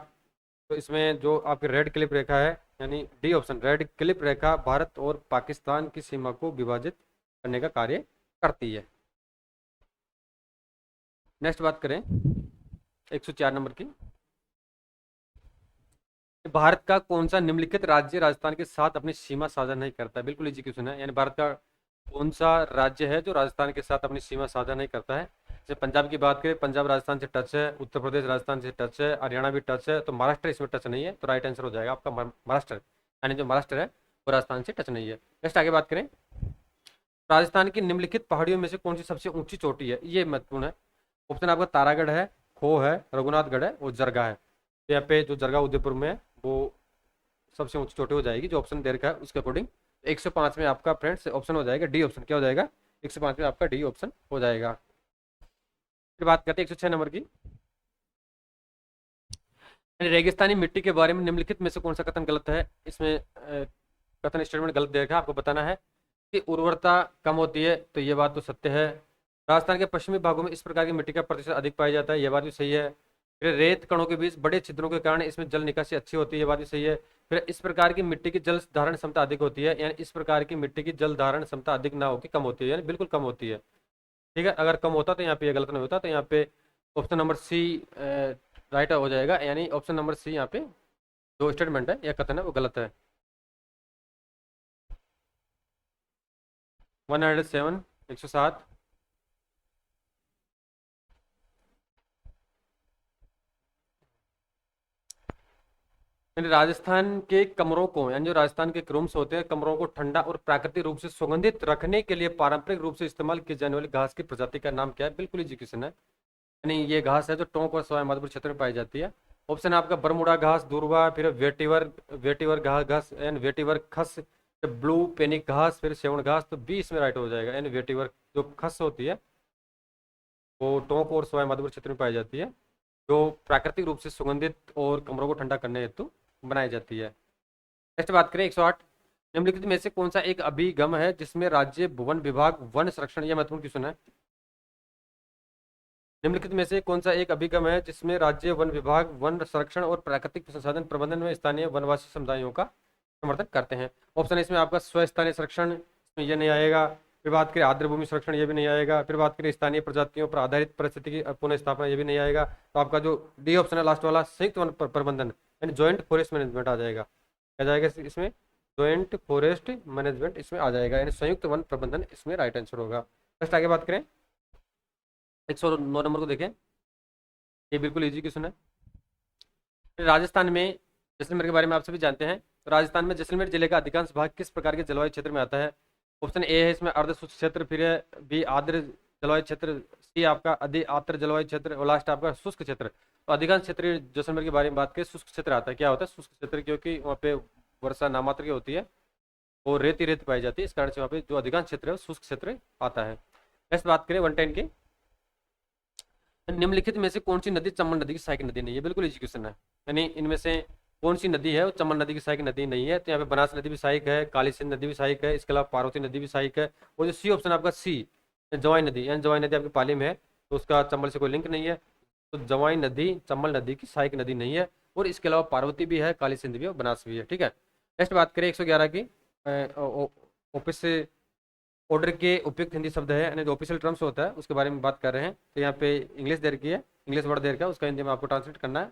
तो इसमें जो आपकी रेड क्लिप रेखा है, यानी डी ऑप्शन, रेड क्लिप रेखा भारत और पाकिस्तान की सीमा को विभाजित करने का कार्य करती है। नेक्स्ट बात करें 104 नंबर की, भारत का कौन सा निम्नलिखित राज्य राजस्थान के साथ अपनी सीमा साझा नहीं करता है? बिल्कुल इजी क्वेश्चन है। यानी भारत का कौन सा राज्य है जो राजस्थान के साथ अपनी सीमा साझा नहीं करता है? जैसे पंजाब की बात करें, पंजाब राजस्थान से टच है, उत्तर प्रदेश राजस्थान से टच है, हरियाणा भी टच है, तो महाराष्ट्र इसमें टच नहीं है। तो राइट आंसर हो जाएगा आपका महाराष्ट्र, यानी जो महाराष्ट्र है वो राजस्थान से टच नहीं है। नेक्स्ट आगे बात करें, राजस्थान की निम्नलिखित पहाड़ियों में से कौन सी सबसे ऊंची चोटी है? ये महत्वपूर्ण है। ऑप्शन आपका तारागढ़ है, खो है, रघुनाथगढ़ है और जरगा है। तो यहाँ पे जो जरगा उदयपुर में है वो सबसे ऊंची चोटी हो जाएगी, जो ऑप्शन दे रखा है उसके अकॉर्डिंग। 105 में आपका फ्रेंड्स ऑप्शन हो जाएगा डी ऑप्शन। क्या हो जाएगा? 105 में आपका डी ऑप्शन हो जाएगा। फिर बात करते हैं 106 नंबर की, रेगिस्तानी मिट्टी के बारे में निम्नलिखित में से कौन सा कथन गलत है? इसमें कथन स्टेटमेंट गलत दे रखा है, आपको बताना है कि उर्वरता कम होती है, तो ये बात तो सत्य है। राजस्थान के पश्चिमी भागों में इस प्रकार की मिट्टी का प्रतिशत अधिक पाया जाता है, यह बात भी सही है। फिर रेत कणों के बीच बड़े छिद्रों के कारण इसमें जल निकासी अच्छी होती है, यह बात भी सही है। फिर इस प्रकार की मिट्टी की जल धारण क्षमता अधिक होती है, यानी इस प्रकार की मिट्टी की जल धारण क्षमता अधिक ना होकर कम होती है, यानी बिल्कुल कम होती है। ठीक है, अगर कम होता तो यहाँ पे गलत नहीं होता, तो यहाँ पे ऑप्शन नंबर सी राइट हो जाएगा, यानी ऑप्शन नंबर सी यहाँ पे जो स्टेटमेंट है या कथन है वो गलत है। 107 107 यानी राजस्थान के कमरों को, यानी जो राजस्थान के रूम्स होते हैं, कमरों को ठंडा और प्राकृतिक रूप से सुगंधित रखने के लिए पारंपरिक रूप से इस्तेमाल की जाने वाली घास की प्रजाति का नाम क्या है? बिल्कुल इजी क्वेश्चन है। यानी ये घास है जो टोंक और सवाई माधोपुर क्षेत्र में पाई जाती है। ऑप्शन है आपका बरमुडा घास, दूर्वा, फिर वेटिवर, वेटिवर घास and vetiver Khas, blue panic घास, फिर सेवन घास। तो बी इसमें राइट हो जाएगा, यानी वेटिवर जो खस होती है वो टोंक और सवाई माधोपुर क्षेत्र में पाई जाती है, जो प्राकृतिक रूप से सुगंधित और कमरों को ठंडा करने हेतु बनाई जाती है। नेक्स्ट बात करें 108, निम्नलिखित में से कौन सा एक अभिगम है जिसमें राज्य वन विभाग वन संरक्षण, यह महत्वपूर्ण क्वेश्चन है, निम्नलिखित में से कौन सा एक अभिगम है जिसमें राज्य वन विभाग वन संरक्षण और प्राकृतिक संसाधन प्रबंधन में स्थानीय वनवासी समुदायों का समर्थन करते हैं? ऑप्शन इसमें आपका स्व स्थानीय संरक्षण, इसमें यह नहीं आएगा। फिर बात करें आर्द्र भूमि संरक्षण, ये भी नहीं आएगा। फिर बात करें स्थानीय प्रजातियों पर आधारित परिस्थिति की पुनः स्थापना, ये भी नहीं आएगा। तो आपका जो डी ऑप्शन है लास्ट वाला, संयुक्त वन प्रबंधन यानी ज्वाइंट फॉरेस्ट मैनेजमेंट आ जाएगा। क्या जाएगा इसमें? ज्वाइंट फॉरेस्ट मैनेजमेंट इसमें आ जाएगा, यानी संयुक्त वन प्रबंधन इसमें राइट आंसर होगा। नेक्स्ट आगे बात करें 109 नंबर को देखें, ये बिल्कुल इजी क्वेश्चन है। राजस्थान में जैसलमेर के बारे में आप सभी जानते हैं, तो राजस्थान में जैसलमेर जिले का अधिकांश भाग किस प्रकार के जलवायु क्षेत्र में आता है? ऑप्शन ए है इसमें अर्ध शुष्क क्षेत्र, फिर है बी आर्द्र जलवायु क्षेत्र, सी आपका अधि आर्द्र जलवायु क्षेत्र और लास्ट आपका शुष्क क्षेत्र। तो अधिकांश क्षेत्र जैसलमेर के बारे में बात करें, शुष्क क्षेत्र आता है। क्या होता है शुष्क क्षेत्र? क्योंकि वहाँ पे वर्षा नामात्र की होती है और रेती रेत पाई जाती है, इस कारण से वहाँ पे जो अधिकांश क्षेत्र है शुष्क क्षेत्र आता है। नेक्स्ट बात करें 110 की, निम्नलिखित में से कौन सी नदी चंबल नदी की सहायक नदी नहीं है? बिल्कुल इजी क्वेश्चन है। यानी इनमें से कौन सी नदी है वो चंबल नदी की सहायक नदी नहीं है। तो यहाँ पे बनास नदी भी सहायक है, काली सिंध नदी भी सहायक है, इसके अलावा पार्वती नदी भी सहायक है। और जो सी ऑप्शन आपका सी जवाई नदी, यानी जवाई नदी आपकी पाली में है, तो उसका चंबल से कोई लिंक नहीं है। तो जवाई नदी चंबल नदी की सहायक नदी नहीं है। और इसके अलावा पार्वती भी है, काली सिंध भी है और बनास भी है। ठीक है, नेक्स्ट बात करें 111 की। ऑफिस ऑर्डर के उपयुक्त हिंदी शब्द है, यानी जो ऑफिशियल टर्म्स होता है उसके बारे में बात कर रहे हैं। तो यहाँ पे इंग्लिश दे रखी है, इंग्लिश वर्ड दे रखा है, उसका हिंदी में आपको ट्रांसलेट करना है।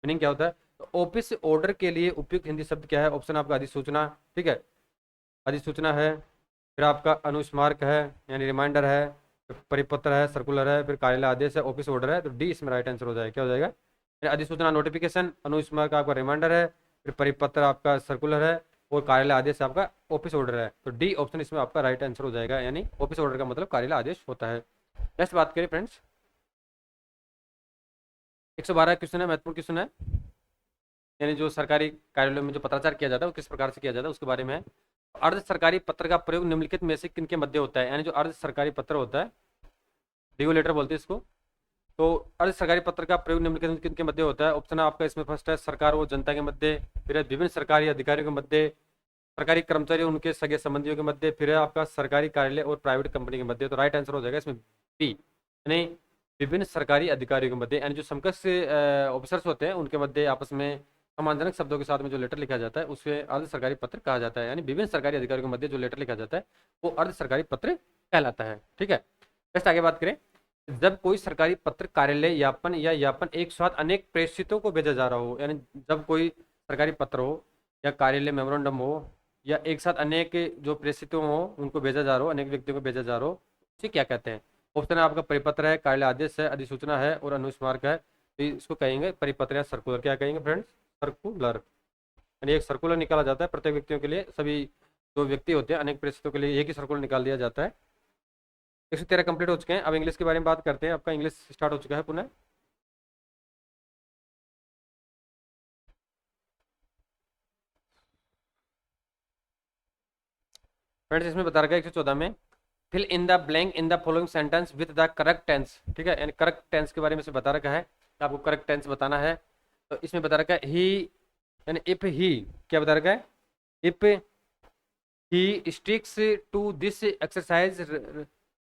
मीनिंग क्या होता है? तो ऑफिस ऑर्डर के लिए उपयुक्त हिंदी शब्द क्या है? ऑप्शन आपका अधिसूचना, ठीक है, अधिसूचना है। फिर आपका अनुस्मारक है, यानी रिमाइंडर है। फिर परिपत्र है, सर्कुलर है। फिर कार्यालय आदेश है, ऑफिस ऑर्डर है। तो डी इसमें राइट आंसर हो जाएगा। क्या हो जाएगा? यानी अधिसूचना नोटिफिकेशन, अनुस्मारक आपका रिमाइंडर है, फिर परिपत्र आपका सर्कुलर है, और कार्यालय आदेश आपका ऑफिस ऑर्डर है। तो डी ऑप्शन इसमें आपका राइट आंसर हो जाएगा, यानी ऑफिस ऑर्डर का मतलब कार्यालय आदेश होता है। नेक्स्ट बात करें फ्रेंड्स, 112 क्वेश्चन है, महत्वपूर्ण क्वेश्चन है। यानी जो सरकारी कार्यालयों में जो पत्राचार किया जाता है वो किस प्रकार से किया जाता है उसके बारे में है। अर्ध सरकारी पत्र का प्रयोग निम्नलिखित में से किनके मध्य होता है? यानी जो अर्ध सरकारी पत्र होता है, डिओ लेटर बोलते हैं इसको। तो अर्ध सरकारी पत्र का प्रयोग निम्नलिखित में किनके मध्य होता है? ऑप्शन आपका इसमें फर्स्ट है सरकार और जनता के मध्य, फिर है विभिन्न सरकारी अधिकारियों के मध्य, सरकारी कर्मचारी और उनके सगे संबंधियों के मध्य, फिर है आपका सरकारी कार्यालय और प्राइवेट कंपनी के मध्य। तो राइट आंसर हो जाएगा इसमें बी, यानी विभिन्न सरकारी अधिकारियों के मध्य, यानी जो समकक्ष ऑफिसर्स होते हैं उनके मध्य आपस में सम्मानजनक शब्दों के साथ में जो लेटर लिखा जाता है उसे अर्ध सरकारी पत्र कहा जाता है। यानी विभिन्न सरकारी अधिकारियों के मध्य जो लेटर लिखा जाता है वो अर्ध सरकारी पत्र कहलाता है। ठीक है, नेक्स्ट आगे बात करें। जब कोई सरकारी पत्र कार्यालय यापन या यापन एक साथ अनेक प्रेषितों को भेजा जा रहा हो, यानी जब कोई सरकारी पत्र हो या कार्यालय मेमोरेंडम हो या एक साथ अनेक जो प्रेषितों हो उनको भेजा जा रहा हो, अनेक व्यक्तियों को भेजा जा रहा हो, उसे क्या कहते हैं? ऑप्शन है आपका परिपत्र है, कार्यालय आदेश है, अधिसूचना है और अनुस्मारक है। तो इसको कहेंगे परिपत्र या सर्कुलर। क्या कहेंगे फ्रेंड्स? सर्कुलर। यानी एक सर्कुलर निकाला जाता है प्रत्येक व्यक्तियों के लिए, सभी जो व्यक्ति होते हैं अनेक प्रेषितों के लिए एक ही सर्कुलर निकाल दिया जाता है। 113 कंप्लीट हो चुके हैं। अब इंग्लिश के बारे में बात करते हैं। आपका इंग्लिश स्टार्ट हो चुका है पुनः। फ्रेंड्स इसमें बता रखा है 114 में, fill in the blank in the following sentence with the correct tense. ठीक है, यानी करेक्ट टेंस के बारे में से बता रखा है, आपको करेक्ट टेंस बताना है। तो इसमें बता रखा है ही, यानी इफ ही, क्या बता रखा है? If he sticks to this exercise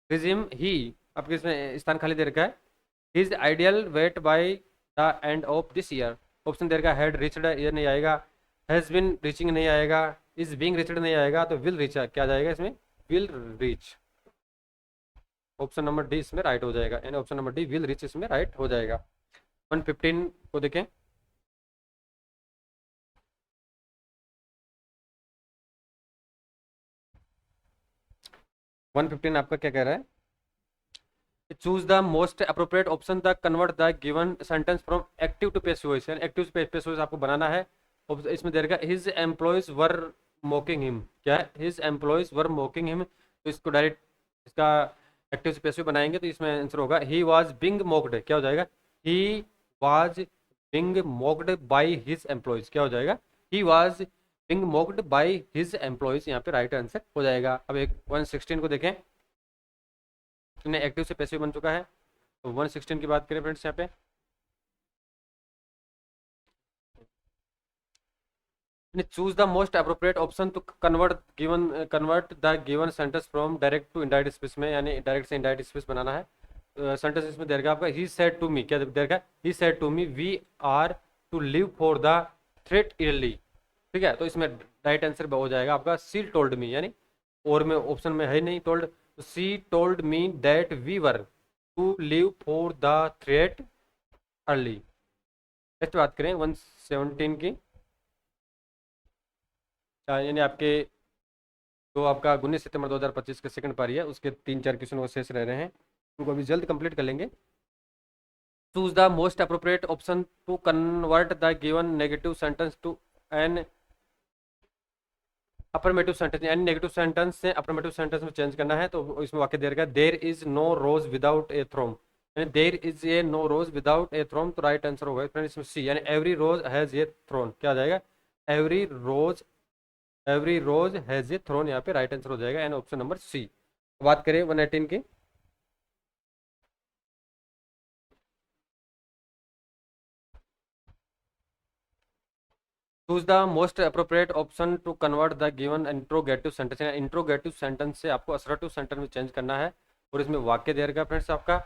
regimen, he आपके इसमें स्थान खाली दे रखा है। His ideal weight by the end of this year. Option दे रखा है हैड रिचड, ये नहीं आएगा। हैज बिन रीचिंग नहीं आएगा। इज बीइंग रिचड नहीं आएगा। तो विल रीच क्या जाएगा इसमें? Will reach. Option number D इसमें राइट हो जाएगा, यानी option number D will reach इसमें राइट हो जाएगा। 115 को देखें। 115 आपका क्या कह रहा है? Choose the most appropriate option the convert the given sentence from active to passive voice, यानी एक्टिव टू पैसिव वॉइस आपको बनाना है। इसमें दे रखा his employees were mocking him. क्या है? His employees were mocking him. तो इसको डायरेक्ट इसका एक्टिव से पैसिव बनाएंगे तो इसमें आंसर होगा ही वाज बिंग मोक्ड। क्या हो जाएगा? He was being mocked by his employees. क्या हो जाएगा? He was being mocked by his employees, यहाँ पे राइट आंसर हो जाएगा। अब एक 116 को देखें। एक्टिव से पैसिव बन चुका है। तो 116 की बात करें फ्रेंड्स, यहाँ पे choose the most appropriate option to convert the given sentence from direct to indirect speech में, यानी डायरेक्ट से इनडायरेक्ट स्पीच बनाना है। सेंटेंस इसमें देगा आपका ही सेड टू मी। क्या देगा? He said to me we are to live for the threat yearly. ठीक है, तो इसमें राइट आंसर हो जाएगा आपका सी टोल्ड मी, यानी और में ऑप्शन में है नहीं told. C told me that we were to live for the threat early. नेक्स्ट बात करें 117 की। यानी आपके जो आपका 19 सितंबर 2025 के सेकंड पारी है उसके 3-4 क्वेश्चन वो शेष रह रहे हैं, उनको अभी जल्द कंप्लीट कर लेंगे। Choose the most appropriate option to convert the given negative sentence to an affirmative sentence, यानी नेगेटिव सेंटेंस से अफर्मेटिव सेंटेंस में चेंज करना है। तो इसमें वाक्य दे रखा है there is no rose without a thorn, यानी there is a no rose without a thorn. तो राइट आंसर होगा फ्रेंड इसमें सी, यानी every rose has a thorn. क्या आ जाएगा? Every rose has a throne, यहाँ पे राइट आंसर हो जाएगा, यानी ऑप्शन नंबर सी। बात करें 118 की। Choose the most appropriate option to convert the given interrogative sentence. Interrogative sentence से आपको असर्टिव सेंटेंस में चेंज करना है और इसमें वाक्य दे रखा फ्रेंड्स आपका,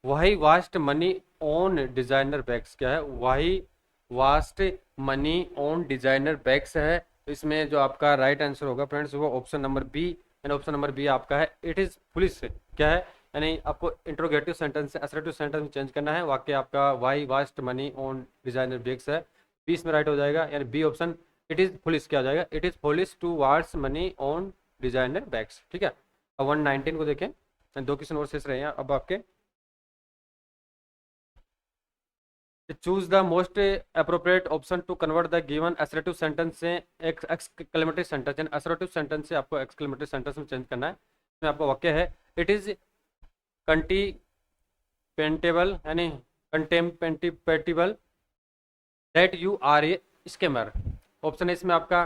why waste money on designer bags. क्या है? Why waste money on designer bags है। तो इसमें जो आपका राइट आंसर होगा फ्रेंड्स वो option number B, and option number B आपका है इट इज पुलिस। क्या है? यानी आपको इंट्रोगेटिव सेंटेंस से असर्टिव सेंटेंस में चेंज करना है। वाक्य आपका why waste money on designer bags है, बी इसमें राइट हो जाएगा, यानी B option it is police. क्या हो जाएगा? It is police to wards money on designer bags. ठीक है, अब 119 को देखें, दो क्वेश्चन और शेष रहे हैं अब आपके। Choose the most appropriate option to convert the given assertive sentence से एक्सक्लेमेटरी सेंटेंस, यानी असर्टिव सेंटेंस से आपको एक्सक्लेमेटरी सेंटेंस में चेंज करना है। इसमें आपका वाक्य है इट इज कंटीपेंटेबल, यानी contemptible that you are a scammer. Option है इसमें आपका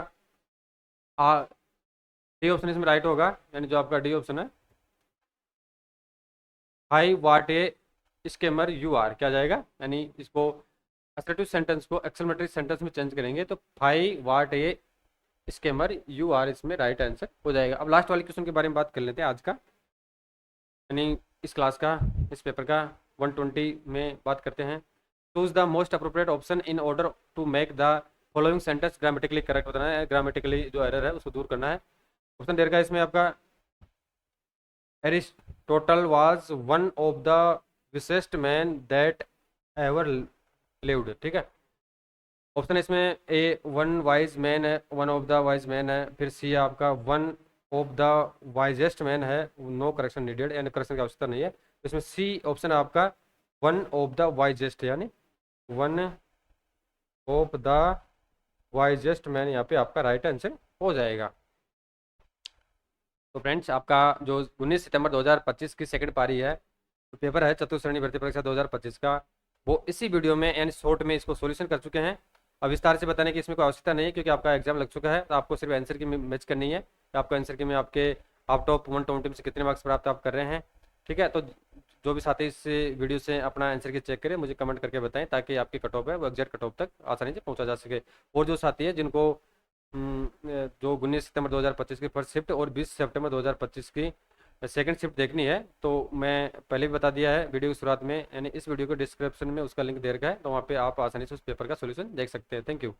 डी ऑप्शन इसमें राइट होगा, यानी जो आपका डी ऑप्शन है hi what a scammer you are. क्या जाएगा? यानी इसको असर्टिव सेंटेंस को एक्सक्लेमेटरी सेंटेंस में चेंज करेंगे तो fie what a scammer you are इसमें राइट आंसर हो जाएगा। अब लास्ट वाले क्वेश्चन के बारे में बात कर लेते हैं आज का, यानी इस क्लास का, इस पेपर का 120 में बात करते हैं। Choose the most appropriate option in order to make the following sentence grammatically correct बताना है। ग्रामेटिकली जो एरर है उसको दूर करना है। ऑप्शन दे रखा है इसमें आपका Aristotle was one of the wisest man that ever lived. ठीक है, ऑप्शन इसमें ए वन वाइज मैन है, one of the wise man है, फिर सी आपका one of the wisest man है, नो करेक्शन नीडेड, यानी करेक्शन की आवश्यकता नहीं है। तो इसमें सी ऑप्शन है आपका वन ऑफ द वाइजेस्ट, यानी one of the wisest man यहाँ पे आपका राइट आंसर हो जाएगा। तो फ्रेंड्स आपका जो 19 सितंबर 2025 की सेकंड पारी है, तो पेपर है चतुर्थ श्रेणी भर्ती परीक्षा 2025 का, वो इसी वीडियो में यानी शॉर्ट में इसको सॉल्यूशन कर चुके हैं। अब विस्तार से बताने की इसमें कोई आवश्यकता नहीं है क्योंकि आपका एग्जाम लग चुका है। तो आपको सिर्फ आंसर की मैच करनी है कि आपको आंसर की में आपके आउट ऑफ 120 में से कितने मार्क्स प्राप्त आप कर रहे हैं। ठीक है, तो जो भी साथी इस वीडियो से अपना आंसर की चेक करें, मुझे कमेंट करके बताएं ताकि आपकी कट ऑफ है वो एग्जैक्ट कट ऑफ तक आसानी से पहुंचा जा सके। और जो साथी है जिनको जो 19 सितंबर 2025 की फर्स्ट शिफ्ट और 20 सितंबर 2025 की सेकंड शिफ्ट देखनी है, तो मैं पहले भी बता दिया है वीडियो की शुरुआत में, यानी इस वीडियो को डिस्क्रिप्शन में उसका लिंक दे रखा है, तो वहाँ पे आप आसानी से उस पेपर का सोल्यूशन देख सकते हैं। Thank you.